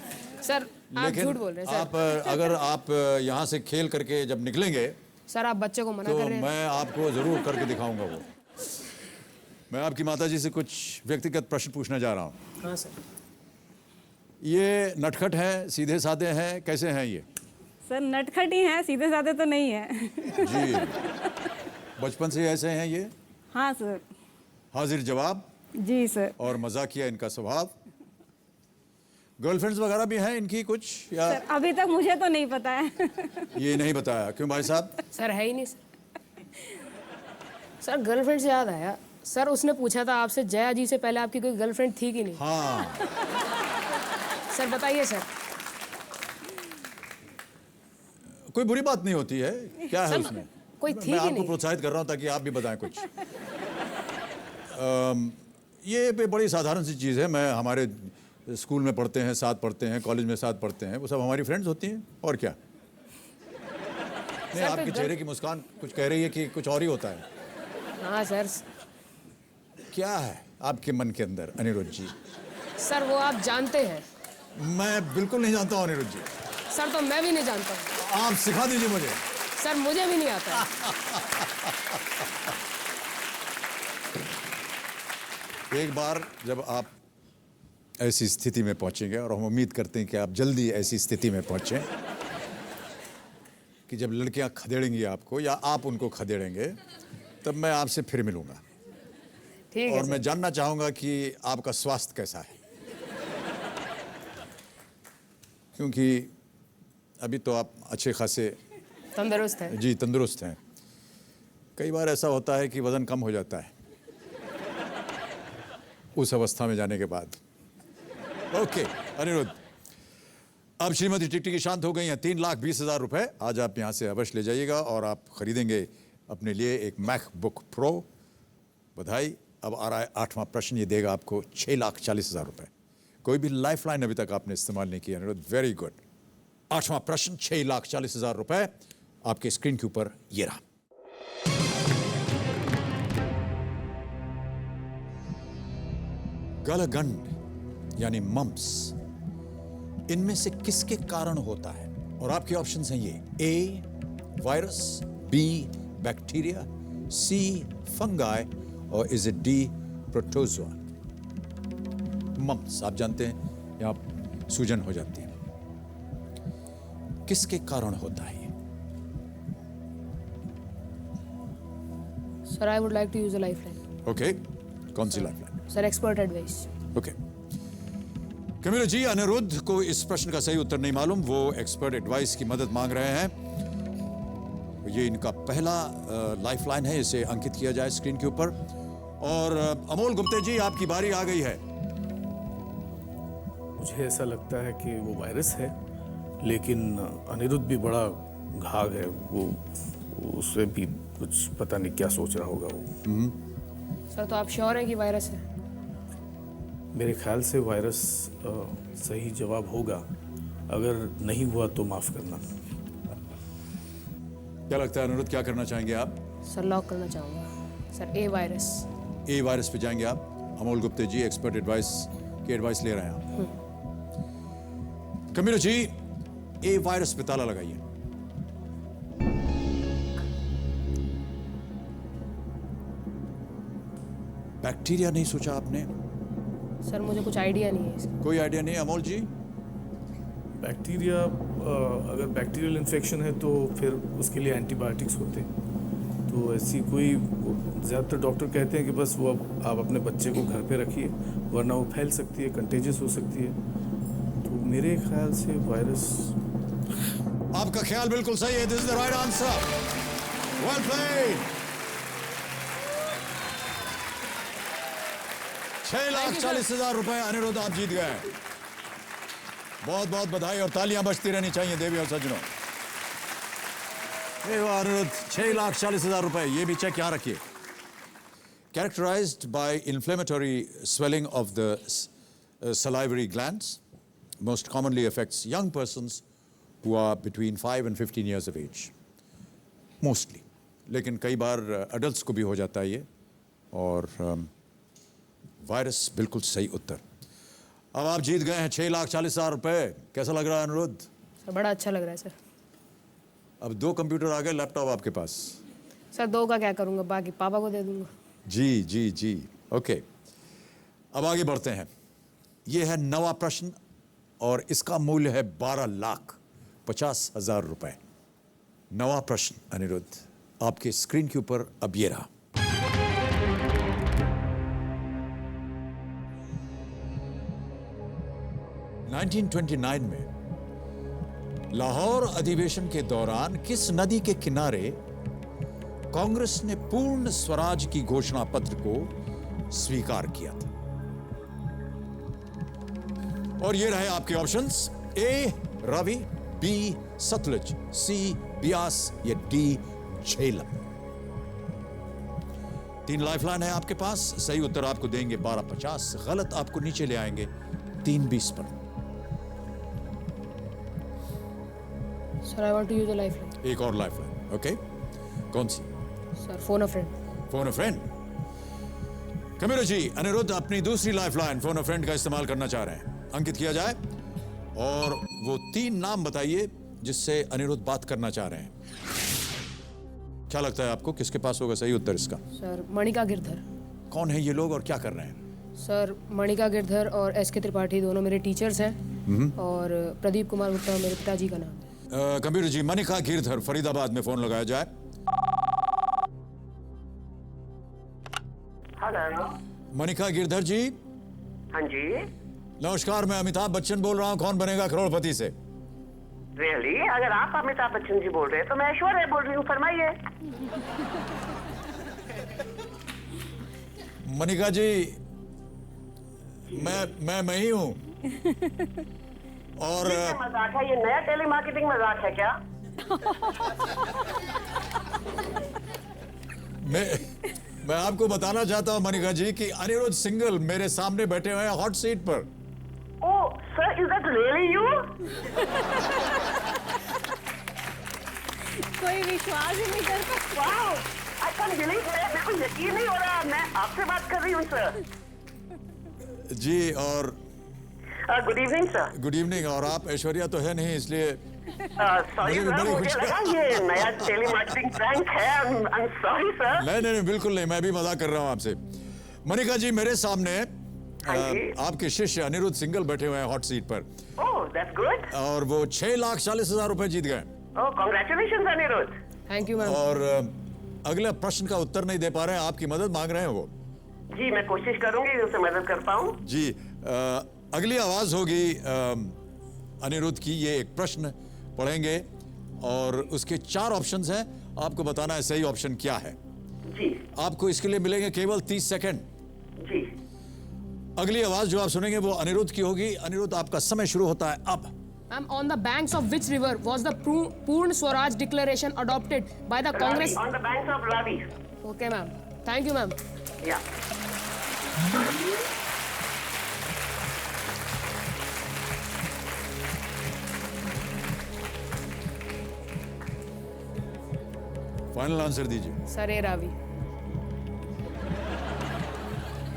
सर आप लेकिन झूठ बोल रहे हैं आप अगर आप यहाँ से खेल करके जब निकलेंगे सर आप बच्चे को मना तो कर रहे हैं। मैं आपको जरूर करके दिखाऊंगा वो। मैं आपकी माताजी से कुछ व्यक्तिगत प्रश्न पूछने जा रहा हूँ। हाँ सर। ये नटखट हैं, सीधे साधे हैं, कैसे हैं ये? सर नटखट ही हैं, सीधे साधे तो नहीं है। जी, बचपन से ऐसे हैं ये? हाँ सर। हाजिर जवाब? जी सर। और मजाकिया इनका स्वभाव? गर्लफ्रेंड्स वगैरह भी हैं इनकी कुछ, या सर अभी तक मुझे तो नहीं पता है। ये नहीं बताया? क्यों भाई साहब? सर है ही नहीं सर। गर्लफ्रेंड से याद आया सर, उसने पूछा था आपसे जया जी से पहले आपकी कोई गर्लफ्रेंड थी कि नहीं? हाँ। सर बताइए सर। कोई बुरी बात नहीं होती है, क्या है सर, उसमें? कोई थी मैं कि आपको नहीं? प्रोत्साहित कर रहा हूँ ताकि आप भी बताएं कुछ। ये बड़ी साधारण सी चीज़ है। मैं हमारे स्कूल में पढ़ते हैं, साथ पढ़ते हैं, कॉलेज में साथ पढ़ते हैं, वो सब हमारी फ्रेंड्स होती हैं, और क्या। नहीं, आपके चेहरे की मुस्कान कुछ कह रही है कि कुछ और ही होता है। हाँ सर। क्या है आपके मन के अंदर अनिरुद्ध जी? सर वो आप जानते हैं। मैं बिल्कुल नहीं जानता हूँ अनिरुद्ध जी। सर तो मैं भी नहीं जानता हूँ। आप सिखा दीजिए मुझे। सर मुझे भी नहीं आता। एक बार जब आप ऐसी स्थिति में पहुंचेंगे, और हम उम्मीद करते हैं कि आप जल्दी ऐसी स्थिति में पहुंचें कि जब लड़कियां खदेड़ेंगी आपको या आप उनको खदेड़ेंगे, तब मैं आपसे फिर मिलूंगा। ठीक है और मैं जानना चाहूंगा कि आपका स्वास्थ्य कैसा है, क्योंकि अभी तो आप अच्छे खासे तंदुरुस्त है। जी तंदुरुस्त हैं। कई बार ऐसा होता है कि वजन कम हो जाता है उस अवस्था में जाने के बाद। ओके अनिरुद्ध, अब श्रीमती टिकटिकी शांत हो गई हैं। 3,20,000 रुपए आज आप यहाँ से अवश्य ले जाइएगा और आप खरीदेंगे अपने लिए एक मैकबुक प्रो। बधाई। अब आ रहा है 8वां प्रश्न, ये देगा आपको 6,40,000 रुपए। कोई भी लाइफलाइन अभी तक आपने इस्तेमाल नहीं किया अनिरुद्ध, वेरी गुड। 8वां प्रश्न 6,40,000 रुपए आपके स्क्रीन के ऊपर ये रहा। गलगंड यानी मम्स, इनमें से किसके कारण होता है? और आपके ऑप्शंस हैं ये: A virus, B bacteria, C fungi, और इज इट डी प्रोटोजोआ? मम्स आप जानते हैं, यहाँ सूजन हो जाती है। किसके कारण होता है ये? Sir I would like to use a lifeline. Okay, कौन सी lifeline? Sir expert advice. Okay कमिलो जी, अनिरुद्ध को इस प्रश्न का सही उत्तर नहीं मालूम, वो एक्सपर्ट एडवाइस की मदद मांग रहे हैं। ये इनका पहला लाइफलाइन है, इसे अंकित किया जाए स्क्रीन के ऊपर। और अमोल गुप्ते जी, आपकी बारी आ गई है। मुझे ऐसा लगता है कि वो वायरस है, लेकिन अनिरुद्ध भी बड़ा घाघ है, वो उससे भी कुछ पता नहीं क्या सोच रहा होगा वो। सर तो आप श्योर हैं कि वायरस है? मेरे ख्याल से वायरस सही जवाब होगा, अगर नहीं हुआ तो माफ करना। क्या लगता है अनिरुद्ध, क्या करना चाहेंगे आप? सर लॉक करना चाहूँगा। सर ए वायरस। ए वायरस पे जाएंगे आप? अमोल गुप्ते जी एक्सपर्ट एडवाइस की एडवाइस ले रहे हैं आप। कमिलो जी, ए वायरस पे ताला लगाइए। बैक्टीरिया नहीं सोचा आपने? सर मुझे कुछ आइडिया नहीं है इसका। कोई आइडिया नहीं? अमोल जी? बैक्टीरिया, अगर बैक्टीरियल इन्फेक्शन है तो फिर उसके लिए एंटीबायोटिक्स होते हैं, तो ऐसी कोई, ज़्यादातर डॉक्टर कहते हैं कि बस वो आप अपने बच्चे को घर पे रखिए, वरना वो फैल सकती है, कंटेजियस हो सकती है। तो मेरे ख्याल से वायरस। आपका ख्याल बिल्कुल सही है, this is the right answer, well played. 6,40,000 रुपए अनिरुद्ध आप जीत गए। बहुत बहुत बधाई और तालियां बजती रहनी चाहिए देवी और सज्जनों। अनिरुद्ध 6,40,000 रुपए, ये भी चेक यहाँ रखिए। Characterized by inflammatory swelling of the salivary glands, most commonly affects young persons who are between 5 and 15 years of age. Mostly, लेकिन कई बार adults को भी हो जाता है ये। और वायरस बिल्कुल सही उत्तर। अब आप जीत गए हैं 6,40,000 रुपए। कैसा लग रहा है अनिरुद्ध? सर बड़ा अच्छा लग रहा है सर। अब 2 कंप्यूटर आ गए, लैपटॉप आपके पास। सर 2 का क्या करूंगा, बाकी पापा को दे दूंगा। जी जी जी, ओके। अब आगे बढ़ते हैं। यह है 9वां प्रश्न और इसका मूल्य है 12,50,000 रुपए। 9वां प्रश्न अनिरुद्ध आपके स्क्रीन के ऊपर अब ये रहा। – 1929 में लाहौर अधिवेशन के दौरान किस नदी के किनारे कांग्रेस ने पूर्ण स्वराज की घोषणा पत्र को स्वीकार किया था? और ये रहे आपके ऑप्शंस: ए रावी, बी सतलुज, सी ब्यास या डी झेलम। 3 लाइफलाइन है आपके पास। सही उत्तर आपको देंगे 12.50, गलत आपको नीचे ले आएंगे 3.20 पर। Sir I want to use a lifeline. एक और लाइफलाइन, ओके। कौन सी? Sir phone a friend. Phone a friend. Kabir ji, Aniruddh अपनी दूसरी लाइफलाइन फोन अ फ्रेंड का इस्तेमाल करना चाह रहे हैं। अंकित किया जाए और वो 3 नाम बताइए जिससे अनिरुद्ध बात करना चाह रहे हैं। क्या लगता है आपको किसके पास होगा सही उत्तर इसका? सर मणिका गिरधर। कौन है ये लोग और क्या कर रहे हैं? सर मणिका गिरधर और एस.के. त्रिपाठी दोनों मेरे टीचर्स हैं और प्रदीप कुमार गुप्ता मेरे पिताजी का नाम है। कबीर जी, मणिका गिरधर फरीदाबाद में फोन लगाया जाए। हेलो। मणिका गिरधर जी। हाँ जी। नमस्कार, मैं अमिताभ बच्चन बोल रहा हूँ कौन बनेगा करोड़पति से। रियली? अगर आप अमिताभ बच्चन जी बोल रहे हैं तो मैं ऐश्वर्या बोल रही हूँ, फरमाइए। मणिका जी, मैं ही हूँ। और ये क्या मजाक है? ये नया टेलीमार्केटिंग मजाक है क्या? मैं आपको बताना चाहता हूँ मणिका जी कि अनिरुद्ध सिंगल मेरे सामने बैठे हुए हैं हॉट सीट पर। Oh sir, is that really you? कोई विश्वास ही नहीं कर सकता। Wow, I can believe it. मेरे को यकीन नहीं हो रहा, मैं आपसे बात कर रही हूँ सर। जी, और good evening sir. Good evening. और आप ऐश्वर्या तो है नहीं, इसलिए सॉरी सर, मुझे लगा ये नया टेलीमार्केटिंग प्रैंक है। I am sorry sir. नहीं, बिल्कुल नहीं, मैं भी मजाक कर रहा हूँ आपसे। मणिका जी, मेरे सामने आपके शिष्य अनिरुद्ध सिंगल बैठे हुए हैं हॉट सीट पर। Oh that's good. और वो 6,40,000 रुपए जीत गए। Oh congratulations Aniruddh. Thank you ma'am. और अगले प्रश्न का उत्तर नहीं दे पा रहे हैं, आपकी मदद मांग रहे हैं वो। जी, मैं कोशिश करूंगी उनसे मदद कर पाऊं। जी, अगली आवाज होगी अनिरुद्ध की। ये एक प्रश्न पढ़ेंगे और उसके 4 ऑप्शंस हैं, आपको बताना है सही ऑप्शन क्या है। जी। आपको इसके लिए मिलेंगे केवल 30 सेकंड। जी। अगली आवाज जो आप सुनेंगे वो अनिरुद्ध की होगी। अनिरुद्ध, आपका समय शुरू होता है अब। Ma'am, on the banks of which river was the Purna Swaraj declaration adopted by the Congress? On the banks of Ravi. Okay ma'am, thank you ma'am. Yeah. Final answer दीजिए। Sir A Ravi.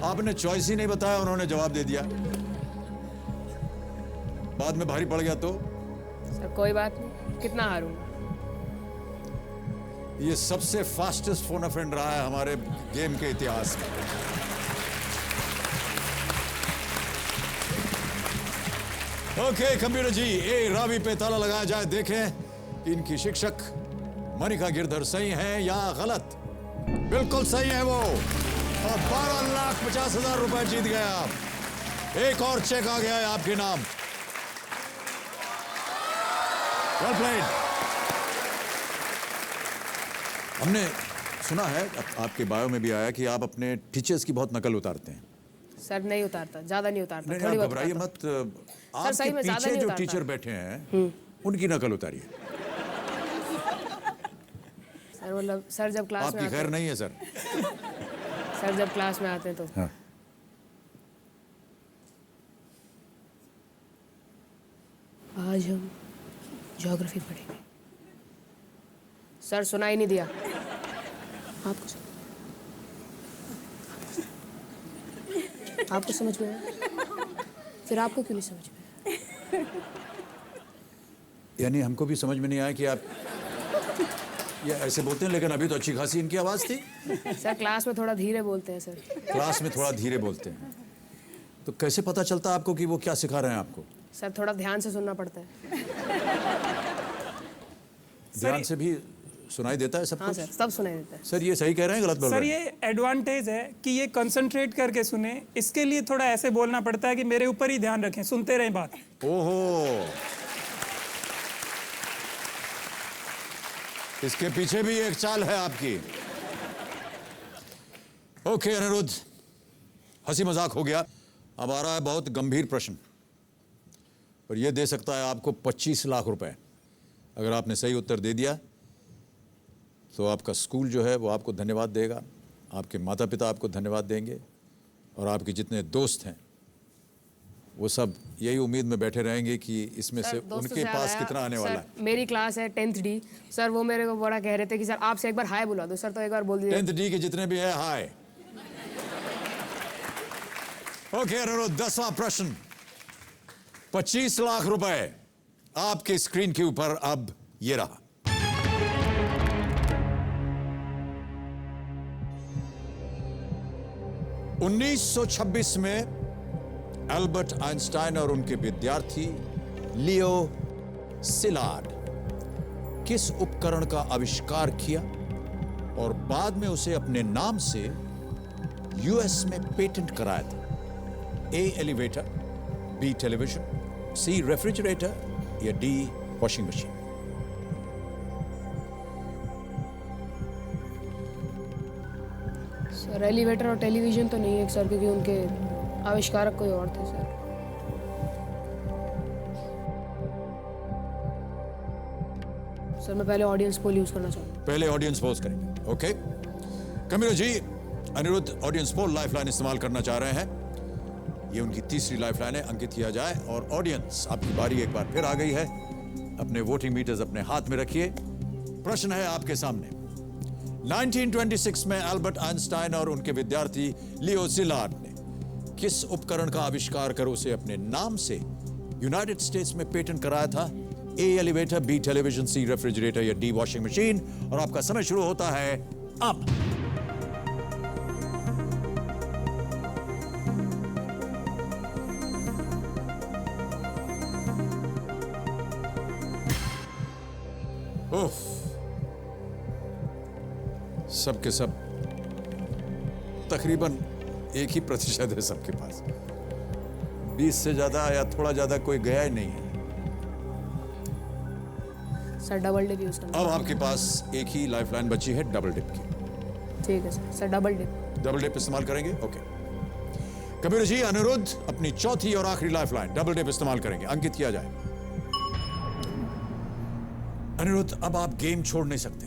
आपने चॉइस ही नहीं बताया, उन्होंने जवाब दे दिया। बाद में भारी पड़ गया तो? सर कोई बात नहीं, कितना हारूंगा। ये सबसे फास्टेस्ट फोन अ फ्रेंड रहा है हमारे गेम के इतिहास में। ओके कंप्यूटर जी, ए रावी पे ताला लगाया जाए। देखें इनकी शिक्षक मणिका गिरधर सही हैं या गलत। बिल्कुल सही है वो, और 12,50,000 रुपए जीत गए आप। एक और चेक आ गया है आपके नाम। Well played. हमने सुना है, आपके बायो में भी आया कि आप अपने टीचर्स की बहुत नकल उतारते हैं। सर नहीं उतारता, ज्यादा नहीं उतारता। नहीं, थोड़ी आप बहुत घबराइए उतारता मत। हूं। सर सही आपके में ज्यादा पीछे नहीं जो उतारता। टीचर बैठे हैं उनकी नकल उतारिए। सर मतलब सर जब क्लास में आपकी आते खैर हैं, नहीं है सर। सर जब क्लास में आते हैं तो हाँ। आज हम ज्योग्राफी पढ़ेंगे। सर सुनाई नहीं दिया आपको? आपको समझ में आया? फिर आपको क्यों नहीं समझ में आया? यानी हमको भी समझ में नहीं आया कि आप ये ऐसे बोलते हैं, लेकिन अभी तो अच्छी खासी इनकी आवाज थी। सर क्लास में थोड़ा धीरे बोलते हैं सर। क्लास में थोड़ा धीरे बोलते हैं, तो कैसे पता चलता आपको कि वो क्या सिखा रहे हैं आपको? सर थोड़ा ध्यान से सुनना पड़ता है। ध्यान से भी सुनाई देता है सब हाँ कुछ? सर, सब सुनाई देता है। सर ये सही कह रहे हैं गलत बोल सर रहे हैं? ये एडवांटेज है कि ये कंसंट्रेट करके सुने। इसके लिए थोड़ा ऐसे बोलना पड़ता है कि मेरे ऊपर ही ध्यान रखें, सुनते रहें बात। ओहो, इसके पीछे भी एक चाल है आपकी। ओके अनिरुद्ध, हंसी मजाक हो गया। अब आ रहा है बहुत गंभीर प्रश्न, और यह दे सकता है आपको 25 लाख रुपए। अगर आपने सही उत्तर दे दिया तो आपका स्कूल जो है वो आपको धन्यवाद देगा, आपके माता पिता आपको धन्यवाद देंगे और आपके जितने दोस्त हैं वो सब यही उम्मीद में बैठे रहेंगे कि इसमें से उनके पास कितना आने वाला है। मेरी क्लास है 10th D। सर वो मेरे को बड़ा कह रहे थे कि सर आपसे एक बार हाय बुला दो। सर तो एक बार बोल दीजिए। 10th D के जितने भी है हाय। ओके अनिरुद्ध, 10वां प्रश्न 25 लाख रुपए आपके स्क्रीन के ऊपर अब ये रहा। (1926) में एल्बर्ट आइंस्टाइन और उनके विद्यार्थी लियो सिलार्ड किस उपकरण का आविष्कार किया और बाद में उसे अपने नाम से यूएस में पेटेंट कराया था? ए एलिवेटर, बी टेलीविजन, सी रेफ्रिजरेटर या D washing machine? Sir elevator और टेलीविजन तो नहीं है सर, क्योंकि उनके आविष्कारक कोई और थे सर। सर मैं पहले ऑडियंस पोल यूज करना चाहता हूँ। पहले ऑडियंस पोल करेंगे। ओके कमिलो ji, Anirudh audience poll lifeline इस्तेमाल करना चाह रहे हैं। ये उनकी तीसरी लाइफलाइन है, अंकित किया जाए। और ऑडियंस, आपकी बारी एक बार फिर आ गई है। अपने वोटिंग मीटर्स अपने हाथ में रखिए। प्रश्न है आपके सामने। 1926 में एल्बर्ट आइंस्टाइन और उनके विद्यार्थी लियो सिलार्ड ने किस उपकरण का आविष्कार कर उसे अपने नाम से यूनाइटेड स्टेट्स में पेटेंट कराया था? ए एलिवेटर, बी टेलीविजन, सी रेफ्रिजरेटर या डी वॉशिंग मशीन? और आपका समय शुरू होता है अब। उफ, सबके सब तकरीबन एक ही प्रतिशत है सबके पास। 20 से ज्यादा या थोड़ा ज्यादा कोई गया ही नहीं है। सर डबल डिप यूज करना। अब आपके पास एक ही लाइफलाइन बची है डबल डिप की। ठीक है sir. Sir double dip. Double dip इस्तेमाल करेंगे? ओके कबीर जी, अनिरुद्ध अपनी चौथी और आखिरी लाइफलाइन डबल डिप इस्तेमाल करेंगे। अंकित किया जाए। अनिरुद्ध, अब आप गेम छोड़ नहीं सकते।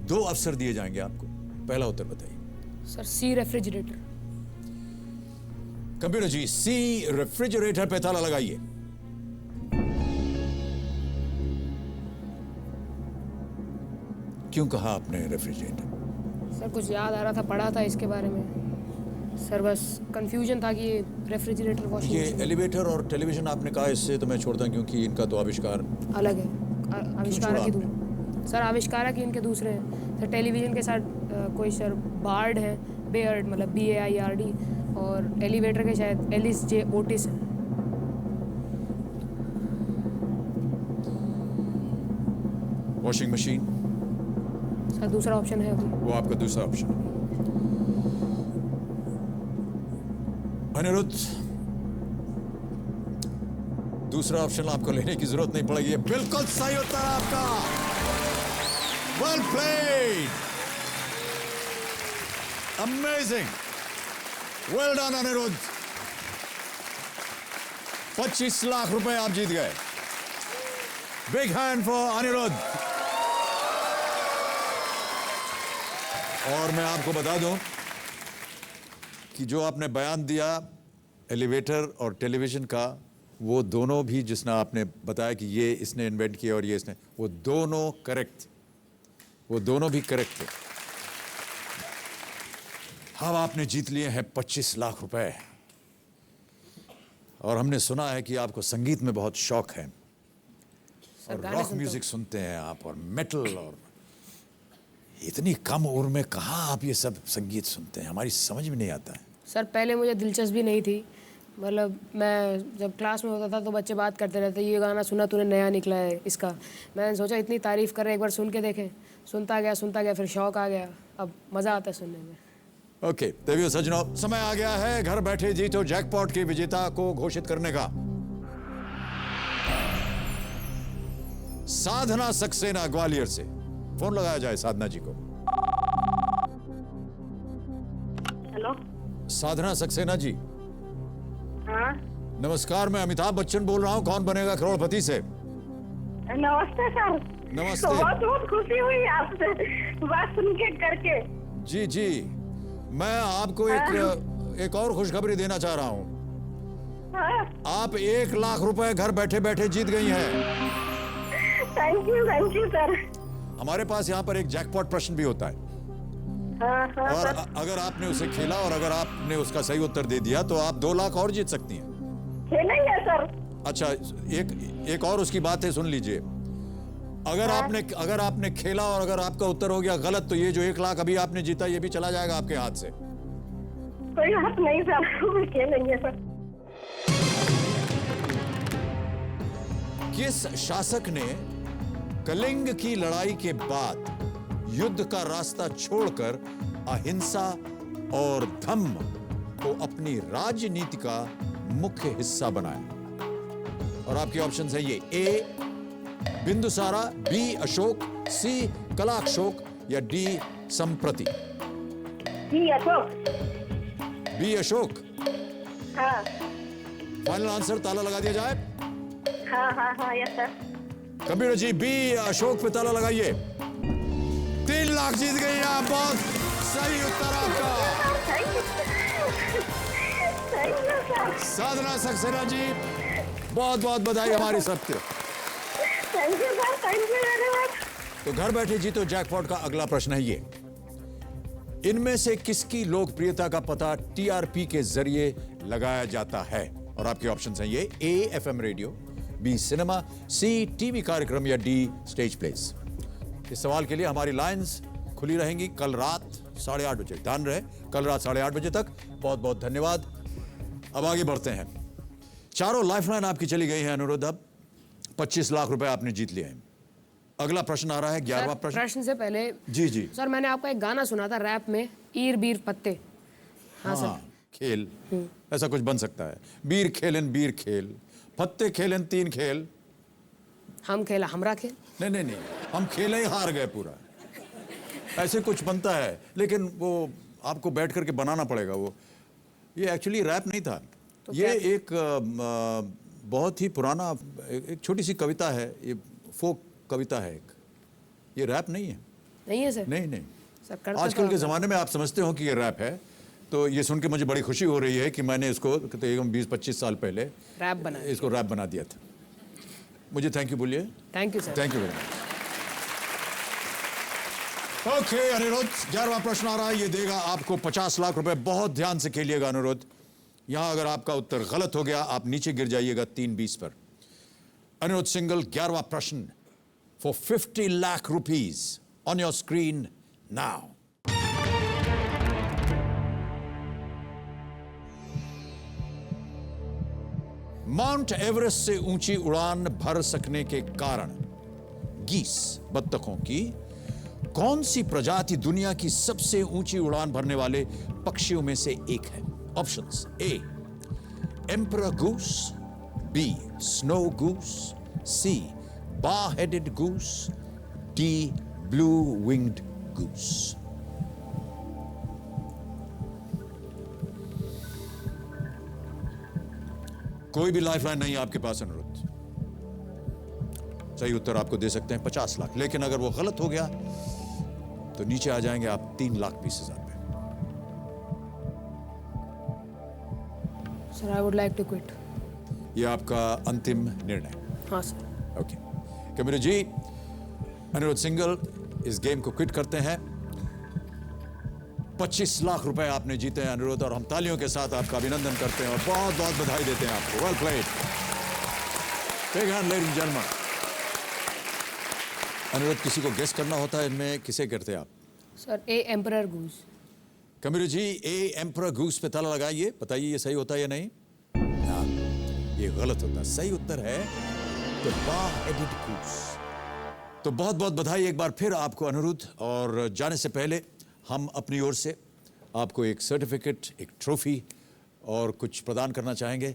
2 अवसर दिए जाएंगे आपको। पहला उत्तर बताइए। सर सी रेफ्रिजरेटर। कंप्यूटर जी, सी रेफ्रिजरेटर पे ताला लगाइए। क्यों कहा आपने रेफ्रिजरेटर? सर कुछ याद आ रहा था, पढ़ा था इसके बारे में सर, बस कंफ्यूजन था कि ये रेफ्रिजरेटर वॉशिंग ये मशीन। एलिवेटर और टेलीविजन आपने कहा, इससे तो मैं छोड़ता हूं क्योंकि इनका तो आविष्कार अलग है। आविष्कारक ही सर आविष्कारक ही इनके दूसरे हैं सर। टेलीविजन के साथ कोई सर बार्ड है, बेयर्ड मतलब BAIRD, और एलिवेटर के शायद एलिस J ओटिस है। वॉशिंग मशीन सर दूसरा ऑप्शन है वो आपका दूसरा ऑप्शन। अनिरुद्ध, दूसरा ऑप्शन आपको लेने की जरूरत नहीं पड़ेगी। बिल्कुल सही उत्तर आपका। Well played, amazing, well done Aniruddh. 25 lakh रुपए आप जीत गए। Big hand for Aniruddh. और मैं आपको बता दूं कि जो आपने बयान दिया एलिवेटर और टेलीविजन का, वो दोनों भी जिसने आपने बताया कि ये इसने इन्वेंट किया और ये इसने, वो दोनों करेक्ट, वो दोनों भी करेक्ट थे। अब आपने जीत लिए हैं 25 लाख रुपए। और हमने सुना है कि आपको संगीत में बहुत शौक है और रॉक म्यूजिक सुनते हैं आप, और मेटल, और इतनी कम उम्र में कहाँ आप ये सब संगीत सुनते हैं, हमारी समझ में नहीं आता है। सर पहले मुझे दिलचस्पी नहीं थी, मतलब मैं जब क्लास में होता था तो बच्चे बात करते रहते, ये गाना सुना तूने, नया निकला है इसका। मैंने सोचा इतनी तारीफ़ कर रहे, एक बार सुन के देखें। सुनता गया, फिर शौक आ गया, अब मज़ा आता है सुनने में। ओके देवियों सज्जनों, समय आ गया है घर बैठे जीतो जैकपॉट की विजेता को घोषित करने का। साधना सक्सेना ग्वालियर से फोन लगाया जाए साधना जी को। हेलो, साधना सक्सेना जी। हाँ नमस्कार, मैं अमिताभ बच्चन बोल रहा हूँ, कौन बनेगा करोड़पति से। नमस्ते सर। नमस्ते। बहुत बहुत खुशी हुई आपसे बात सुन के करके। जी जी, मैं आपको एक और खुशखबरी देना चाह रहा हूँ। आप 1 लाख रुपए घर बैठे बैठे जीत गई हैं। Thank you sir. हमारे पास यहाँ पर एक जैकपॉट प्रश्न भी होता है। और अगर आपने उसे खेला और अगर आपने उसका सही उत्तर दे दिया तो आप 2 लाख और जीत सकती हैं। खेलेंगे सर। अच्छा, एक और उसकी बात है, सुन लीजिए। अगर आपने खेला और अगर आपका उत्तर हो गया गलत तो ये जो 1 लाख अभी आपने जीता ये भी चला जाएगा आपके हाथ से। कोई बात नहीं सर, खेलेंगे सर। किस शासक ने कलिंग की लड़ाई के बाद युद्ध का रास्ता छोड़कर अहिंसा और धम्म को अपनी राजनीति का मुख्य हिस्सा बनाया? और आपके ऑप्शंस हैं ये: ए बिंदुसारा, बी अशोक, सी कलाक्षोक या डी संप्रति। बी अशोक। बी अशोक। हाँ फाइनल आंसर, ताला लगा दिया जाए? हाँ yes sir. Computer ji, B Ashok पे ताला लगाइए। 3 लाख जीत गई हैं आप। बहुत सही उत्तर आपका। साधना सक्सेना जी, बहुत बहुत बधाई हमारी सबके। Thank you sir, thank you very much. तो घर बैठे जीतो जैकपॉट का अगला प्रश्न है ये: इनमें से किसकी लोकप्रियता का पता टीआरपी के जरिए लगाया जाता है? और आपके ऑप्शंस हैं ये: ए एफएम रेडियो, बी सिनेमा, सी टीवी कार्यक्रम या डी स्टेज प्लेस। इस सवाल के लिए हमारी लाइंस खुली रहेंगी कल रात 8:30 बजे। ध्यान रहे, कल रात 8:30 बजे तक। बहुत बहुत धन्यवाद। अब आगे बढ़ते हैं। चारों लाइफलाइन आपकी चली गई है अनुरोध। अब 25 लाख रुपए आपने जीत लिए हैं। अगला प्रश्न आ रहा है, 11वां प्रश्न। प्रश्न से पहले जी सर, मैंने आपका एक गाना सुना था रैप में, ईर बीर पत्ते। हाँ सर। खेल ऐसा कुछ बन सकता है। बीर खेलन बीर खेल, पत्ते खेलन 3 खेल। हम खेला हमरा खेल। नहीं, हम खेले ही हार गए पूरा। ऐसे कुछ बनता है, लेकिन वो आपको बैठ करके बनाना पड़ेगा। वो ये एक्चुअली रैप नहीं था। तो ये एक बहुत ही पुराना एक छोटी सी कविता है। ये फोक कविता है एक। ये रैप नहीं है। नहीं है सर? नहीं सर, आजकल के ज़माने में आप समझते हो कि ये रैप है, तो ये सुन के मुझे बड़ी खुशी हो रही है कि मैंने इसको 20-25 साल पहले इसको रैप बना दिया था। मुझे थैंक यू बोलिए। Thank you sir. Thank you very much. Okay Aniruddh, 11वां प्रश्न आ रहा है। ये देगा आपको 50 लाख रुपए। बहुत ध्यान से खेलिएगा अनुरुद्ध। यहां अगर आपका उत्तर गलत हो गया आप नीचे गिर जाइएगा 320 पर। अनिरुद्ध सिंगल, 11वां प्रश्न for 50 lakh rupees on your screen now. Mount Everest से ऊंची उड़ान भर सकने के कारण गीस बत्तखों की कौन सी प्रजाति दुनिया की सबसे ऊंची उड़ान भरने वाले पक्षियों में से एक है? Options: A emperor goose, B snow goose, C bar-headed goose, D blue-winged goose. कोई भी लाइफलाइन नहीं है आपके पास अनुरुद्ध। सही उत्तर आपको दे सकते हैं 50 लाख, लेकिन अगर वो गलत हो गया तो नीचे आ जाएंगे आप 3,20,000 पे। Sir, I would like to quit. ये आपका अंतिम निर्णय? हाँ सर। ओके कबीर जी, अनिरुद्ध सिंगल इस गेम को क्विट करते हैं। 25 लाख रुपए आपने जीते हैं अनिरुद्ध, और हम तालियों के साथ आपका अभिनंदन करते हैं और बहुत बहुत बधाई देते हैं आपको। Well played. Big hand ladies and gentleman. Aniruddh, किसी को गेस करना होता है इनमें, किसे करते आप? सर, ए एम्परर गूस। कबीर जी, ए एम्परर गूस पे ताला लगाइए। बताइए ये सही होता है या नहीं? हाँ, ये गलत होता है। सही उत्तर है The bar-headed goose। तो बहुत बहुत बधाई एक बार फिर आपको अनिरुद्ध। और जाने से पहले हम अपनी ओर से आपको एक सर्टिफिकेट, एक ट्रॉफी और कुछ प्रदान करना चाहेंगे,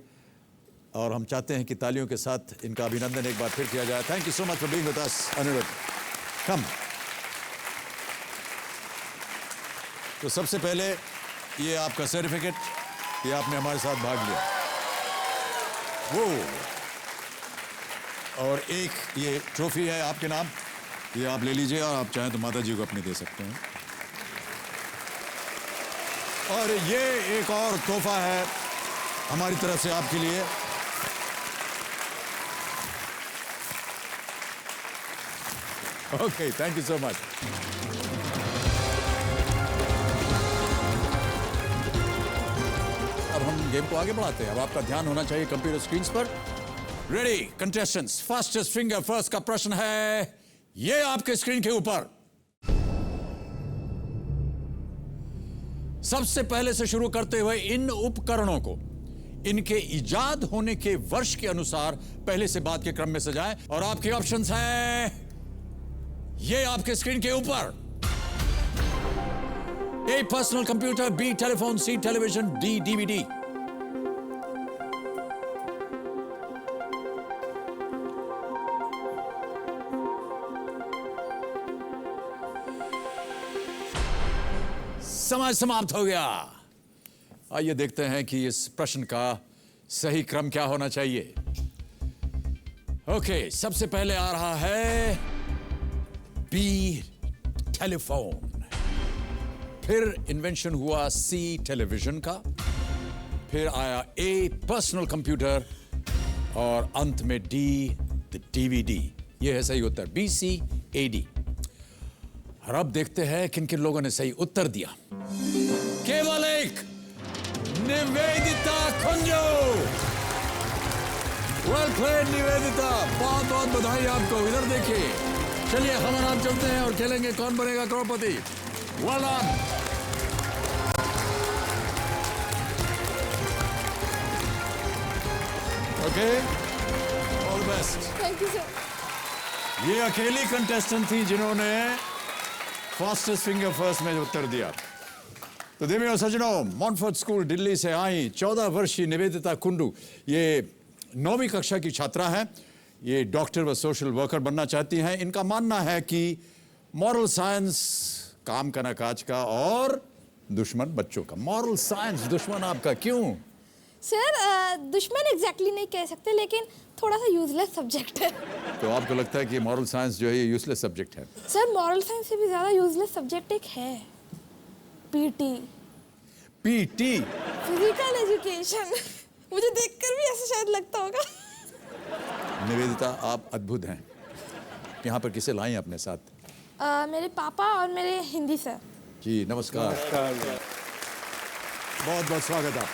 और हम चाहते हैं कि तालियों के साथ इनका अभिनंदन एक बार फिर किया जाए। Thank you so much for being with us Aniruddh. Come. तो सबसे पहले ये आपका सर्टिफिकेट, ये आपने हमारे साथ भाग लिया वो, और एक ये ट्रॉफी है आपके नाम, ये आप ले लीजिए, और आप चाहें तो माता जी को अपनी दे सकते हैं। और ये एक और तोहफा है हमारी तरफ से आपके लिए। Okay, thank you so much. अब हम गेम को आगे बढ़ाते हैं। अब आपका ध्यान होना चाहिए कंप्यूटर स्क्रीन पर। Ready contestants, fastest finger first का प्रश्न है ये आपके स्क्रीन के ऊपर। सबसे पहले से शुरू करते हुए इन उपकरणों को इनके इजाद होने के वर्ष के अनुसार पहले से बाद के क्रम में सजाएं। और आपके ऑप्शंस हैं ये आपके स्क्रीन के ऊपर। A personal computer, B telephone, C television, D DVD. समय समाप्त हो गया। आइए देखते हैं कि इस प्रश्न का सही क्रम क्या होना चाहिए। ओके, सबसे पहले आ रहा है बी टेलीफोन, फिर इन्वेंशन हुआ सी टेलीविजन का, फिर आया ए पर्सनल कंप्यूटर और अंत में डी डीवीडी। यह है सही उत्तर, बी सी ए डी। और अब देखते हैं किन किन लोगों ने सही उत्तर दिया। केवल एक, निवेदिता कुंजू। वेल प्लेड निवेदिता, बहुत बहुत बधाई आपको। इधर देखिए। चलिए हम आराम चलते हैं और खेलेंगे Kaun Banega Crorepati. Well done. Okay, all the best. Thank you sir. ये अकेली कंटेस्टेंट थी जिन्होंने फास्टेस्ट फिंगर फर्स्ट में उत्तर दिया। तो देवी और सज्जनों, मॉन्टफोर्ट स्कूल दिल्ली से आई 14 वर्षीय निवेदिता कुंडू, ये 9वीं कक्षा की छात्रा है। ये डॉक्टर व सोशल वर्कर बनना चाहती हैं। इनका मानना है कि मॉरल साइंस काम का ना काज का और दुश्मन बच्चों का। मॉरल साइंस दुश्मन आपका, क्यों? सर दुश्मन एग्जैक्टली नहीं कह सकते, लेकिन थोड़ा सा यूजलेस सब्जेक्ट है। तो आपको लगता है कि मॉरल साइंस जो है ये यूजलेस सब्जेक्ट है? सर मॉरल साइंस से भी ज्यादा यूजलेस सब्जेक्ट एक है, पीटी। PT, physical education. मुझे देखकर भी ऐसा शायद लगता होगा। निवेदिता आप अद्भुत हैं। यहाँ पर किसे लाएं अपने साथ? मेरे पापा और मेरे हिंदी सर। जी नमस्कार। बहुत बहुत स्वागत है।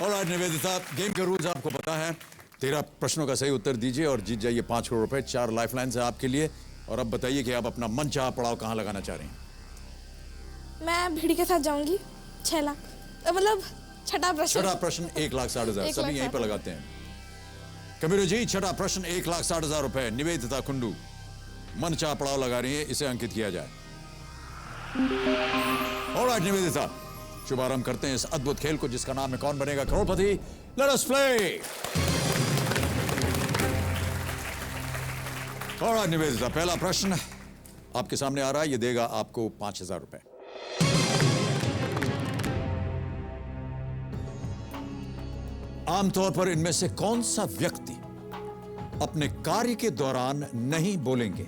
ऑलराइट निवेदिता, गेम के रूल्स आपको पता है। 13 प्रश्नों का सही उत्तर दीजिए और जीत जाइए 5 करोड़ रुपए। 4 लाइफलाइंस है आपके लिए। और अब बताइए कि आप अपना मनचाहा पड़ाव कहाँ लगाना चाह रहे हैं? मैं भीड़ के साथ जाऊंगी। 6 लाख, मतलब छठा प्रश्न। छठा प्रश्न 1,60,000। सभी यहीं पर लगाते हैं। कबीर जी, छठा प्रश्न 1,60,000 रुपए। निवेदिता कुंडू मनचाहा पड़ाव लगा रही है, इसे अंकित किया जाए। ऑलराइट निवेदिता, शुभारंभ करते हैं इस अद्भुत खेल को जिसका नाम है Kaun Banega Crorepati. Let us play. Alright Nivedita, पहला प्रश्न आपके सामने आ रहा है। यह देगा आपको 5,000 रुपए। आमतौर पर इनमें से कौन सा व्यक्ति अपने कार्य के दौरान नहीं बोलेंगे?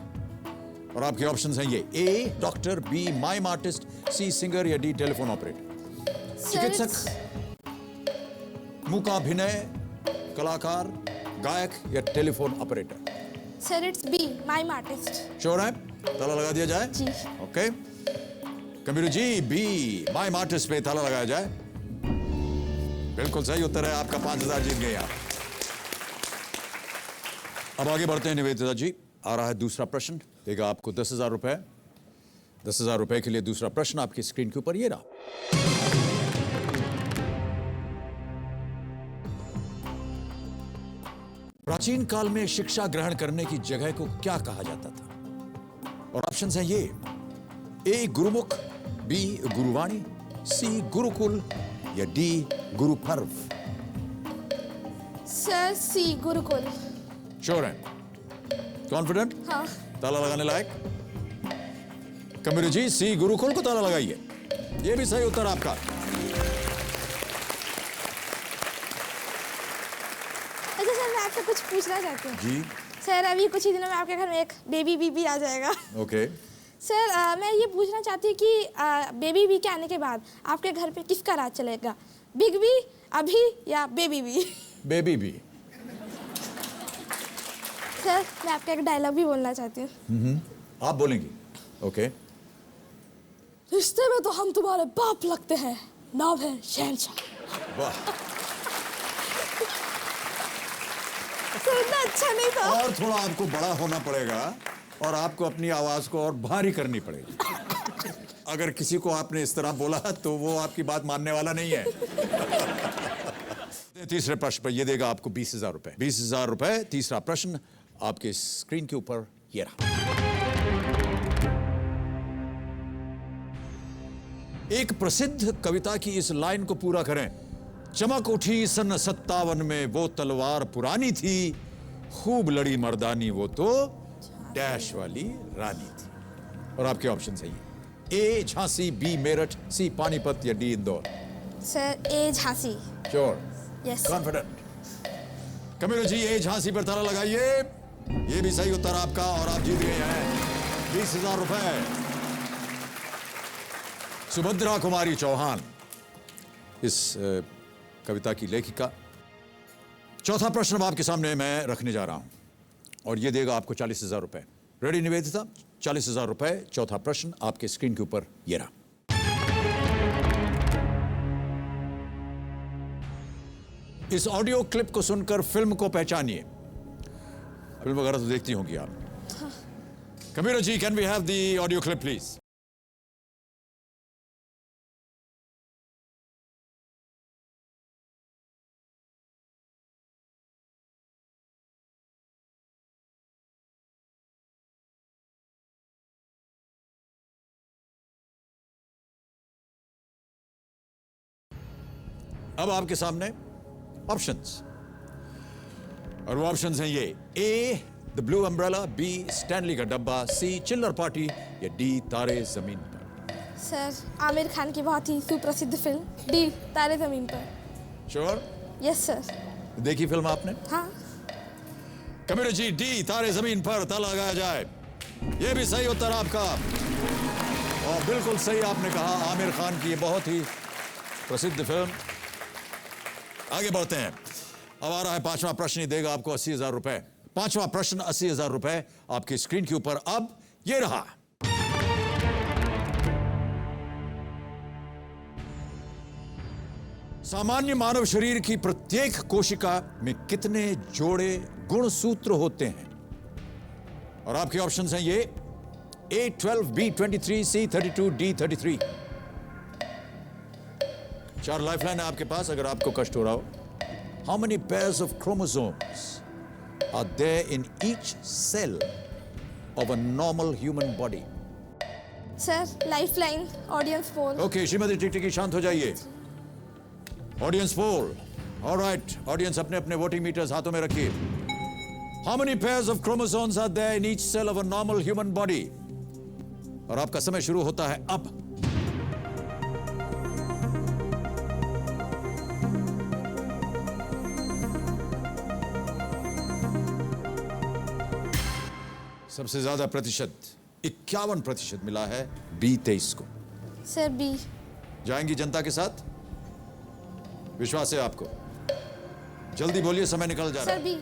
और आपके ऑप्शंस हैं ये, A doctor, B mime artist, C singer या डी टेलीफोन ऑपरेटर। चिकित्सक, मूकाभिनय कलाकार, गायक या telephone operator. Sir it's B mime artist. Sure है? ताला लगा दिया जाए? जी। Okay Kabir ji, B mime artist पे ताला लगाया जाए। बिल्कुल सही उत्तर है आपका। 5,000 जीत गए आप। अब आगे बढ़ते हैं निवेदिता जी। आ रहा है दूसरा प्रश्न, देगा आपको 10,000 रुपए। 10,000 रुपए के लिए दूसरा प्रश्न आपकी स्क्रीन के ऊपर ये रहा। प्राचीन काल में शिक्षा ग्रहण करने की जगह को क्या कहा जाता था? और ऑप्शंस हैं ये, ए गुरुमुख, बी गुरुवाणी, सी गुरुकुल या डी गुरु पर्व। सर सी गुरुकुल। श्योर है? कॉन्फिडेंट? हाँ। ताला लगाने लायक? कबीर जी, सी गुरुकुल को ताला लगाइए। यह भी सही उत्तर आपका। अच्छा सर, मैं आपसे कुछ पूछना चाहती हूँ। जी। सर अभी कुछ ही दिनों में आपके घर में एक बेबी आ जाएगा। ओके। सर मैं ये पूछना चाहती हूँ कि बेबी बी के आने के बाद आपके घर पे किसका राज चलेगा, बिग बी, अभी या baby B? Baby B. Sir मैं आपका एक डायलॉग भी बोलना चाहती हूँ। आप बोलेंगी? ओके। रिश्ते में तो हम तुम्हारे बाप लगते हैं, नाम है शहनशाह। वाह, सर इतना अच्छा नहीं था। और थोड़ा आपको बड़ा होना पड़ेगा और आपको अपनी आवाज को और भारी करनी पड़ेगी। अगर किसी को आपने इस तरह बोला तो वो आपकी बात मानने वाला नहीं है। तीसरे प्रश्न पर ये देगा आपको 20,000 रुपए। 20,000 रुपए। तीसरा प्रश्न आपके स्क्रीन के ऊपर ये रहा। एक प्रसिद्ध कविता की इस लाइन को पूरा करें। चमक उठी सन 57 में वो तलवार पुरानी थी, खूब लड़ी मर्दानी वो तो डैश वाली रानी थी। और आपके ऑप्शन सही है। A Jhansi, B Meerut, C Panipat या D Indore? Sir A Jhansi. Sure? Yes. Confident? कमिलो जी ए झांसी पर ताला लगाइए। ये भी सही उत्तर आपका और आप जीत गए हैं 20,000 रुपए। सुभद्रा कुमारी चौहान इस कविता की लेखिका। चौथा प्रश्न अब आपके सामने मैं रखने जा रहा हूं और यह देगा आपको 40,000 रुपए। रेडी निवेदिता? 40,000 रुपए। चौथा प्रश्न आपके स्क्रीन के ऊपर यह रहा। इस ऑडियो क्लिप को सुनकर फिल्म को पहचानिए। फिल्म वगैरह तो देखती होंगी आप। Kabir ji, can we have the audio clip please? अब आपके सामने ऑप्शंस, और वो ऑप्शंस हैं ये। A the blue umbrella, B Stanley का डब्बा, सी चिल्लर पार्टी या डी तारे जमीन पर? सर आमिर खान की बहुत ही सुप्रसिद्ध फिल्म डी तारे जमीन पर। श्योर? Yes sir. देखी फिल्म आपने? हाँ। कबीर जी डी तारे जमीन पर ताला लगाया जाए। ये भी सही उत्तर आपका और बिल्कुल सही आपने कहा। आमिर खान की ये बहुत ही प्रसिद्ध फिल्म। आगे बढ़ते हैं। अब आ रहा है पांचवा प्रश्न। देगा आपको 80,000 रुपए। पांचवा प्रश्न 80,000 रुपए आपकी स्क्रीन के ऊपर अब ये रहा। सामान्य मानव शरीर की प्रत्येक कोशिका में कितने जोड़े गुणसूत्र होते हैं? और आपके ऑप्शंस हैं ये। A 12, B 23, C 32, D 33। 4 lifeline है आपके पास अगर आपको कष्ट हो रहा हो। How many pairs of chromosomes are there in each cell of a normal human body? Sir lifeline audience poll. Okay Shrimati Tiktiki शांत हो जाइए। Audience poll. ऑलराइट ऑडियंस अपने अपने वोटिंग मीटर्स हाथों में रखिए। How many pairs of chromosomes are there in each cell of a normal human body? और आपका समय शुरू होता है अब। सबसे ज्यादा प्रतिशत 51% मिला है बी 23 को। Sir B. जाएंगी जनता के साथ? विश्वास है आपको? जल्दी बोलिए समय निकल जा रहा है। Sir B.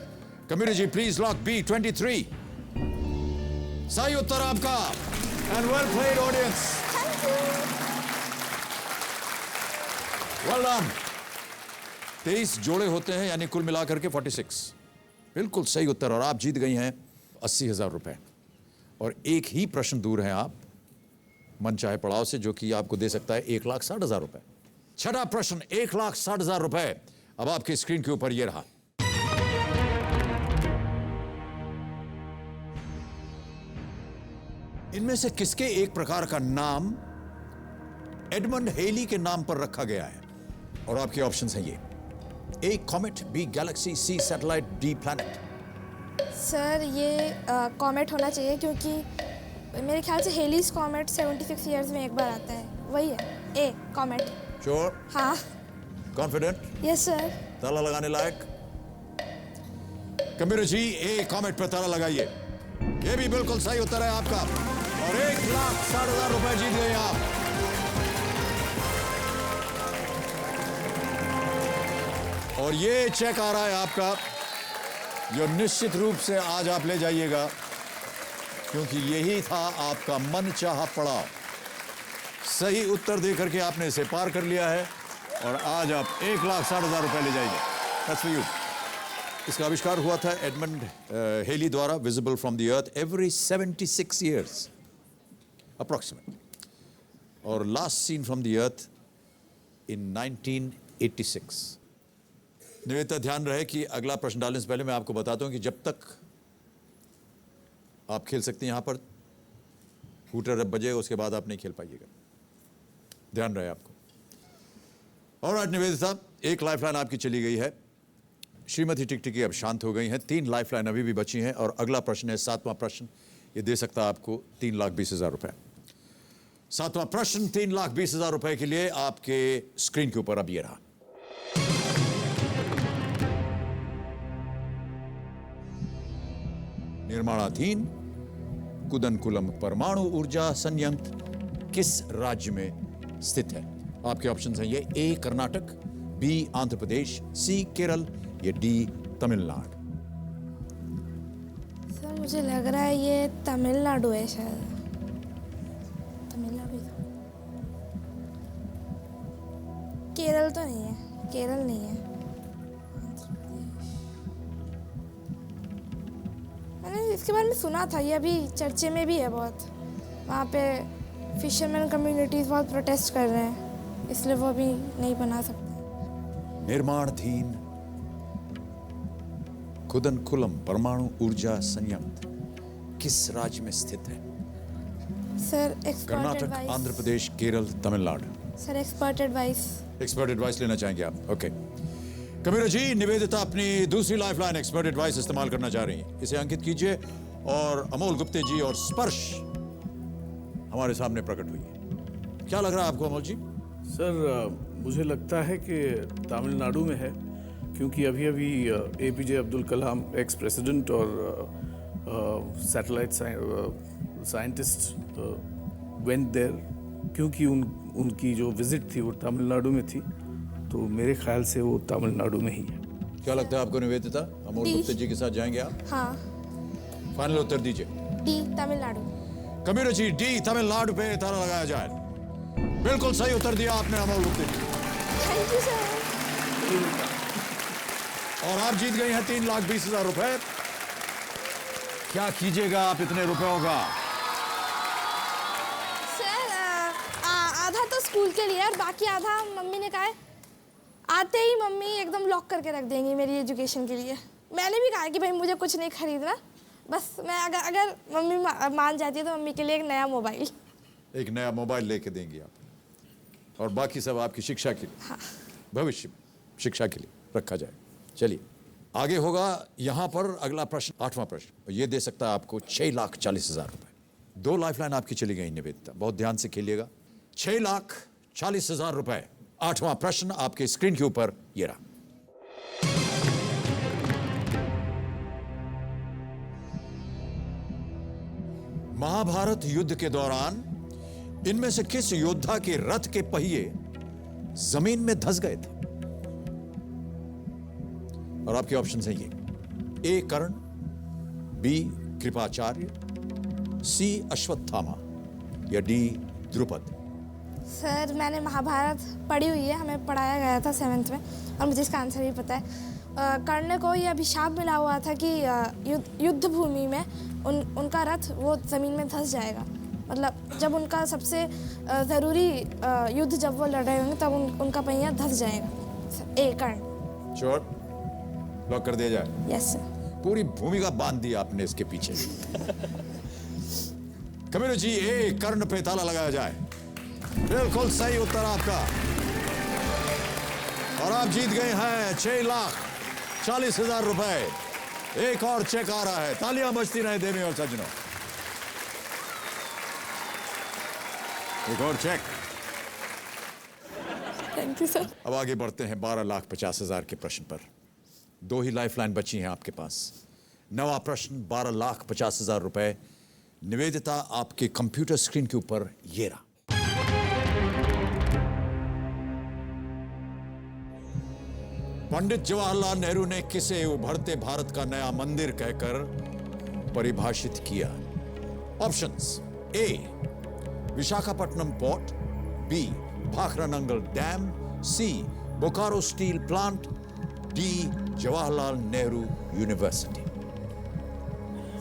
Kabir ji please lock B 23। सही उत्तर आपका and well played audience. Well done. 23 जोड़े होते हैं यानी कुल मिलाकर के 46। बिल्कुल सही उत्तर और आप जीत गई हैं 80,000 रुपए। और एक ही प्रश्न दूर हैं आप मनचाहे पड़ाव से जो कि आपको दे सकता है 1,60,000 रुपए। छठा प्रश्न 1,60,000 रुपए अब आपकी स्क्रीन के ऊपर यह रहा। इनमें से किसके एक प्रकार का नाम एडमंड हेली के नाम पर रखा गया है? और आपके ऑप्शंस हैं ये। ए कॉमेट, बी गैलेक्सी, सी सैटेलाइट, डी प्लैनेट। सर ये कॉमेट होना चाहिए क्योंकि मेरे ख्याल से हेलीज कॉमेट 76 ईयर्स में एक बार आता है, वही है। ए कॉमेट। श्योर? हाँ। कॉन्फिडेंट? Yes sir. ताला लगाने लायक? कबीर जी ए कॉमेट पर ताला लगाइए। ये भी बिल्कुल सही उत्तर है आपका और 1,60,000 रुपए जीत गए आप। और ये चेक आ रहा है आपका, जो निश्चित रूप से आज आप ले जाइएगा, क्योंकि यही था आपका मनचाहा पड़ाव। सही उत्तर देकर के आपने इसे पार कर लिया है और आज आप 1,60,000 रुपए ले जाएंगे। That's for you. इसका आविष्कार हुआ था एडमंड हेली द्वारा, visible from the earth every 76 years approximate, और last seen from the earth in 1986। Nivedita, ध्यान रहे कि अगला प्रश्न डालने से पहले मैं आपको बताता हूं कि जब तक आप खेल सकते हैं यहां पर, हूटर जब बजेगा उसके बाद आप नहीं खेल पाइएगा, ध्यान रहे आपको। ऑलराइट निवेदिता, एक लाइफलाइन आपकी चली गई है। श्रीमती टिकटिकी अब शांत हो गई हैं। 3 लाइफलाइन अभी भी बची हैं और अगला प्रश्न है 7वां प्रश्न। ये दे सकता है आपको 3,20,000 रुपए। 7वां प्रश्न 3,20,000 रुपए के लिए आपके स्क्रीन के ऊपर अब ये रहा। निर्माणाधीन कुदनकुलम परमाणु ऊर्जा संयंत्र किस राज्य में स्थित है? आपके ऑप्शंस हैं ये: ए कर्नाटक, बी आंध्र प्रदेश, सी केरल, या डी तमिलनाडु। सर मुझे लग रहा है ये तमिलनाडु है शायद। तमिलनाडु केरल तो नहीं है, केरल नहीं है। मैंने इसके बारे में सुना था, ये अभी चर्चे में भी है बहुत। वहाँ पे फिशरमैन कम्युनिटीज बहुत प्रोटेस्ट कर रहे हैं, इसलिए वो अभी नहीं बना सकते। निर्माणाधीन कुदनकुलम परमाणु ऊर्जा संयंत्र किस राज्य में स्थित है? Sir Karnataka, Andhra Pradesh, Kerala, Tamil Nadu. Sir expert advice. Expert advice लेना चाहेंगे आप? ओके। कबीरा जी, निवेदिता अपनी दूसरी लाइफलाइन एक्सपर्ट एडवाइस इस्तेमाल करना चाह रही हैं। इसे अंकित कीजिए और अमोल गुप्ते जी और स्पर्श हमारे सामने प्रकट हुई है। क्या लग रहा है आपको अमोल जी? सर मुझे लगता है कि तमिलनाडु में है, क्योंकि अभी अभी APJ Abdul Kalam ex president और सैटेलाइट साइंटिस्ट वेंट देयर, क्योंकि उनकी जो विजिट थी वो तमिलनाडु में थी, तो मेरे ख्याल से वो तमिलनाडु में ही है। क्या लगता है आपको निवेदिता? अमोल गुप्ते जी के साथ जाएंगे आप? हाँ। फाइनल उत्तर दीजिए। डी तमिलनाडु। कबीरा जी, डी तमिलनाडु पे ताला लगाया जाए। बिल्कुल सही उत्तर दिया आपने Amol Gupte ji. Thank you sir. और आप जीत गई हैं 3,20,000 रुपए। क्या कीजिएगा आप इतने रुपयों का? सर आधा तो स्कूल के लिए और बाकी आधा मम्मी ने कहा है आते ही मम्मी एकदम लॉक करके रख देंगी मेरी एजुकेशन के लिए। मैंने भी कहा कि भाई मुझे कुछ नहीं खरीदना, बस मैं अगर मम्मी मान जाती है तो मम्मी के लिए एक नया मोबाइल। एक नया मोबाइल लेके देंगी आप, और बाकी सब आपकी शिक्षा के लिए, हाँ। भविष्य में शिक्षा के लिए रखा जाए। चलिए आगे होगा यहाँ पर अगला प्रश्न, 8वां प्रश्न। ये दे सकता है आपको 6,40,000 रुपए। 2 लाइफलाइन आपकी चली गई निवेदिता, बहुत ध्यान से खेलिएगा। 6,40,000 रुपए। 8वां प्रश्न आपके स्क्रीन के ऊपर ये रहा। महाभारत युद्ध के दौरान इनमें से किस योद्धा के रथ के पहिए जमीन में धंस गए थे? और आपके ऑप्शंस हैं ये: ए कर्ण, बी कृपाचार्य, सी अश्वत्थामा, या डी द्रुपद। सर मैंने महाभारत पढ़ी हुई है, हमें पढ़ाया गया था 7th में, और मुझे इसका आंसर भी पता है। कर्ण को ये अभिशाप मिला हुआ था कि युद्ध भूमि में उनका रथ वो ज़मीन में धंस जाएगा। मतलब जब उनका सबसे ज़रूरी युद्ध जब वो लड़ रहे होंगे तब उनका पहिया धंस जाएगा। ए कर्ण। श्योर? लॉक कर दिया जाए? Yes sir. पूरी भूमिका बांध दी आपने इसके पीछे। कबीर जी, ए कर्ण पे ताला लगाया जाए। बिल्कुल सही उत्तर आपका, और आप जीत गए हैं 6,40,000 रुपए। एक और चेक आ रहा है, तालियां बजती रहे देवी और सज्जनों। एक और चेक। Thank you sir. अब आगे बढ़ते हैं 12,50,000 के प्रश्न पर। 2 ही लाइफलाइन बची हैं आपके पास। 9वां प्रश्न 12,50,000 रुपए निवेदिता, आपके कंप्यूटर स्क्रीन के ऊपर ये रहा। पंडित जवाहरलाल नेहरू ने किसे उभरते भारत का नया मंदिर कहकर परिभाषित किया? Options: A, Visakhapatnam port, B, Bhakra Nangal dam, C, Bokaro steel plant, D, Jawaharlal Nehru university.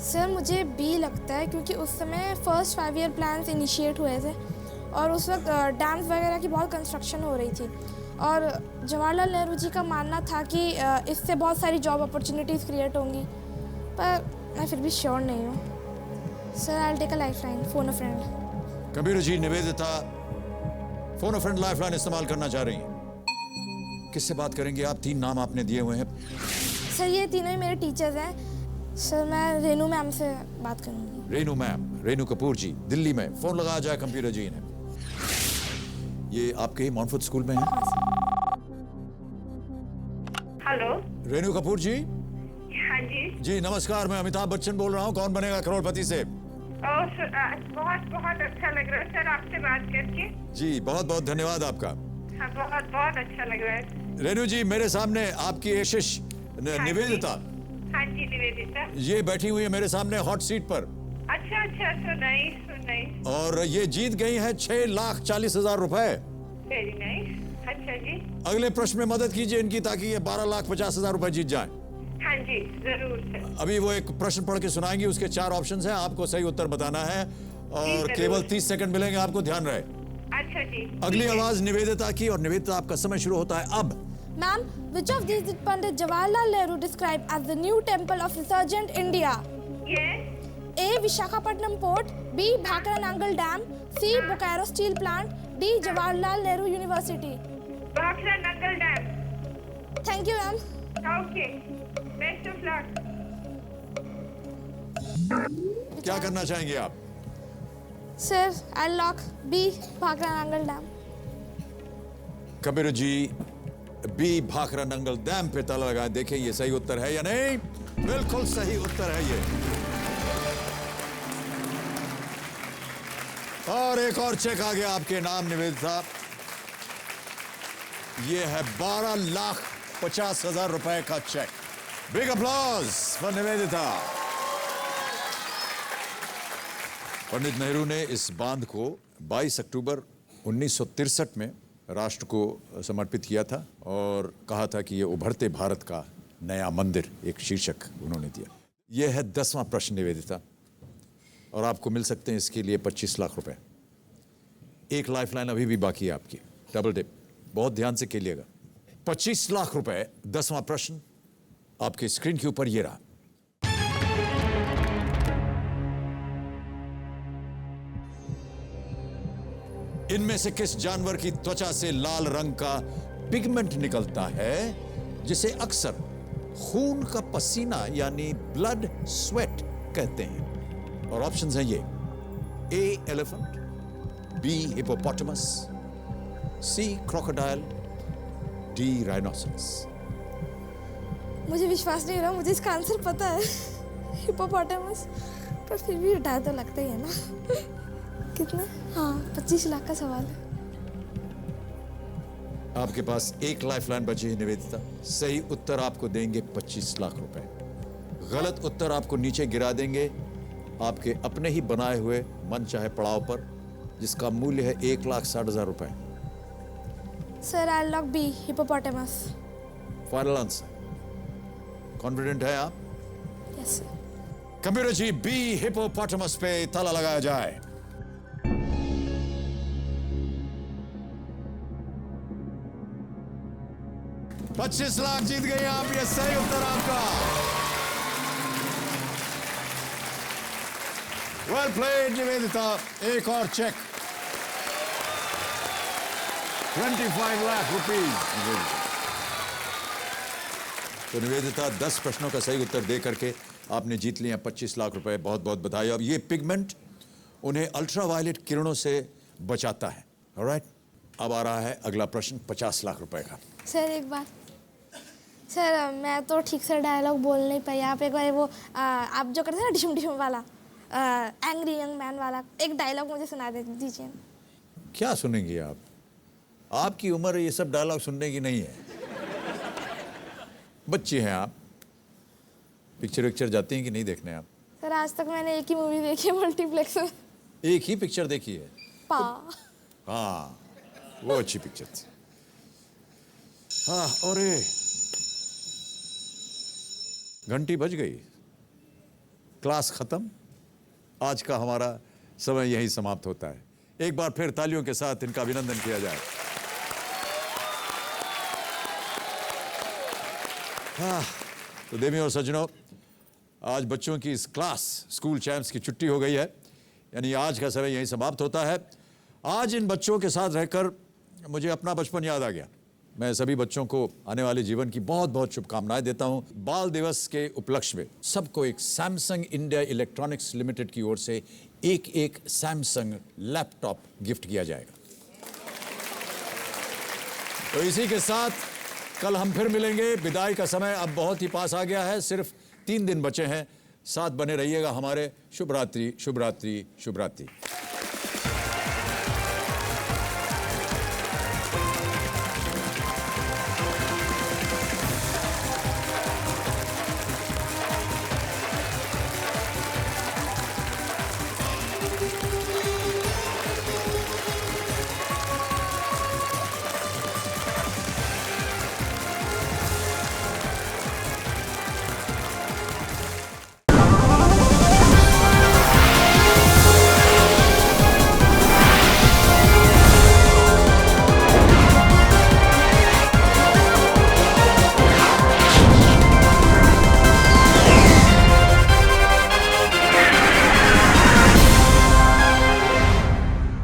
Sir मुझे बी लगता है, क्योंकि उस समय फर्स्ट 5 ईयर प्लान्स इनिशिएट हुए थे और उस वक्त डैम्स वगैरह की बहुत कंस्ट्रक्शन हो रही थी और जवाहरलाल नेहरू जी का मानना था कि इससे बहुत सारी जॉब अपॉर्चुनिटीज़ क्रिएट होंगी, पर मैं फिर भी श्योर नहीं हूँ। Sir I will take a lifeline, phone a friend. Kabir ji, Nivedita phone a friend lifeline इस्तेमाल करना चाह रही हैं। किससे बात करेंगे आप? 3 नाम आपने दिए हुए हैं। सर ये तीनों ही मेरे टीचर्स हैं। सर मैं रेनू मैम से बात करूँगी। रेनू मैम, रेनू कपूर जी, दिल्ली में। फोन लगाया जाए कंप्यूटर जी ने। ये आपके ही मॉनफोर्ड स्कूल में है? हेलो, रेनू कपूर जी? हाँ जी। जी नमस्कार, मैं अमिताभ बच्चन बोल रहा हूँ, कौन बनेगा करोड़पति से। बहुत बहुत अच्छा लग रहा है सर आपसे बात करके। जी बहुत बहुत धन्यवाद आपका। हाँ, बहुत बहुत अच्छा लग रहा है। रेनू जी, मेरे सामने आपकी एशिश निवेदिता। हाँ जी, निवेदिता। ये बैठी हुई है मेरे सामने हॉट सीट पर। अच्छा अच्छा, सो नाइस। और ये जीत गई है 6,40,000 रुपए। Very nice. अच्छा जी। अगले प्रश्न में मदद कीजिए इनकी, ताकि ये 12,50,000 रुपए जीत जाए। हाँ जी, जरूर सर। अभी वो एक प्रश्न पढ़ के सुनाएंगी, उसके 4 ऑप्शंस हैं, आपको सही उत्तर बताना है और केवल 30 सेकंड मिलेंगे आपको, ध्यान रहे। अच्छा जी। अगली आवाज निवेदिता की, और निवेदिता आपका समय शुरू होता है अब। Ma'am, which of these did Pandit Jawaharlal Nehru describe as the new temple of resurgent India? Yes. A. Visakhapatnam Port, B. Bhakra-Nangal Dam, C. Bokaro Steel Plant, D. Jawaharlal Nehru University. Bhakra-Nangal Dam. Thank you, ma'am. Okay. Best of luck. क्या करना चाहेंगे आप? Sir, I'll lock B. Bhakra-Nangal Dam. Kabir ji, B Bhakra Nangal dam पे ताला लगाए, देखें ये सही उत्तर है या नहीं। बिल्कुल सही उत्तर है ये। और एक और चेक आ गया आपके नाम निवेदिता। ये है 12,50,000 रुपए का cheque. Big applause for Nivedita. Pandit Nehru ने इस बांध को 22 अक्टूबर 1963 में राष्ट्र को समर्पित किया था और कहा था कि ये उभरते भारत का नया मंदिर, एक शीर्षक उन्होंने दिया। यह है 10वां प्रश्न निवेदिता, और आपको मिल सकते हैं इसके लिए 25 लाख रुपए। एक लाइफलाइन अभी भी बाकी है आपकी, डबल डिप, बहुत ध्यान से खेलिएगा। 25 लाख रुपए, 10वां प्रश्न आपके स्क्रीन के ऊपर ये रहा। इनमें से किस जानवर की त्वचा से लाल रंग का पिगमेंट निकलता है, जिसे अक्सर खून का पसीना यानी ब्लड स्वेट कहते हैं? और ऑप्शंस हैं ये: ए एलिफेंट, बी हिपोपोटामस, सी क्रोकोडाइल, डी राइनोसरस। मुझे विश्वास नहीं हो रहा, मुझे इसका आंसर पता है, हिपोपोटामस, पर फिर भी डर तो लगता ही है ना। कितना? हाँ, 25 लाख का सवाल है। आपके पास एक लाइफलाइन बची है निवेदिता। सही उत्तर आपको देंगे 25 लाख रुपए, गलत उत्तर आपको नीचे गिरा देंगे आपके अपने ही बनाए हुए मन चाहे पड़ाव पर, जिसका मूल्य है 1,60,000 रुपए। Sir I lock B, hippopotamus. Final answer? Confident है आप? Yes sir. Computer ji, B hippopotamus पे ताला लगाया जाए। $25 लाख जीत गए आप, ये सही उत्तर आपका। Well played Nivedita. एक और चेक, 25 लाख रुपीज। तो निवेदिता, 10 प्रश्नों का सही उत्तर दे करके आपने जीत लिया 25 लाख रुपए। बहुत बहुत बधाई। अब ये पिगमेंट उन्हें अल्ट्रावायलेट किरणों से बचाता है। ऑलराइट, अब आ रहा है अगला प्रश्न 50 लाख रुपए का। सर एक बात, सर मैं तो ठीक से डायलॉग बोल नहीं पाई। आप एक बार वो आप जो करते हैं ना डिशुम डिशुम वाला, एंग्री यंग मैन वाला एक डायलॉग मुझे सुना दे दीजिए। क्या सुनेंगी आप? आपकी उम्र ये सब डायलॉग सुनने की नहीं है। बच्चे हैं आप। पिक्चर जाती हैं कि नहीं देखने आप? सर आज तक मैंने एक ही मूवी देखी है मल्टीप्लेक्स में। एक ही पिक्चर देखी है? पा। हाँ, वो अच्छी पिक्चर थी। हाँ, और घंटी बज गई, क्लास खत्म। आज का हमारा समय यही समाप्त होता है। एक बार फिर तालियों के साथ इनका अभिनंदन किया जाए। हाँ, तो देवी और सज्जनों, आज बच्चों की इस क्लास स्कूल चैंप्स की छुट्टी हो गई है, यानी आज का समय यहीं समाप्त होता है। आज इन बच्चों के साथ रहकर मुझे अपना बचपन याद आ गया। मैं सभी बच्चों को आने वाले जीवन की बहुत बहुत शुभकामनाएं देता हूं। बाल दिवस के उपलक्ष्य में सबको एक सैमसंग इंडिया इलेक्ट्रॉनिक्स लिमिटेड की ओर से एक सैमसंग लैपटॉप गिफ्ट किया जाएगा। तो इसी के साथ कल हम फिर मिलेंगे। विदाई का समय अब बहुत ही पास आ गया है, सिर्फ 3 दिन बचे हैं। साथ बने रहिएगा हमारे। शुभ रात्रि, शुभ रात्रि, शुभ रात्रि।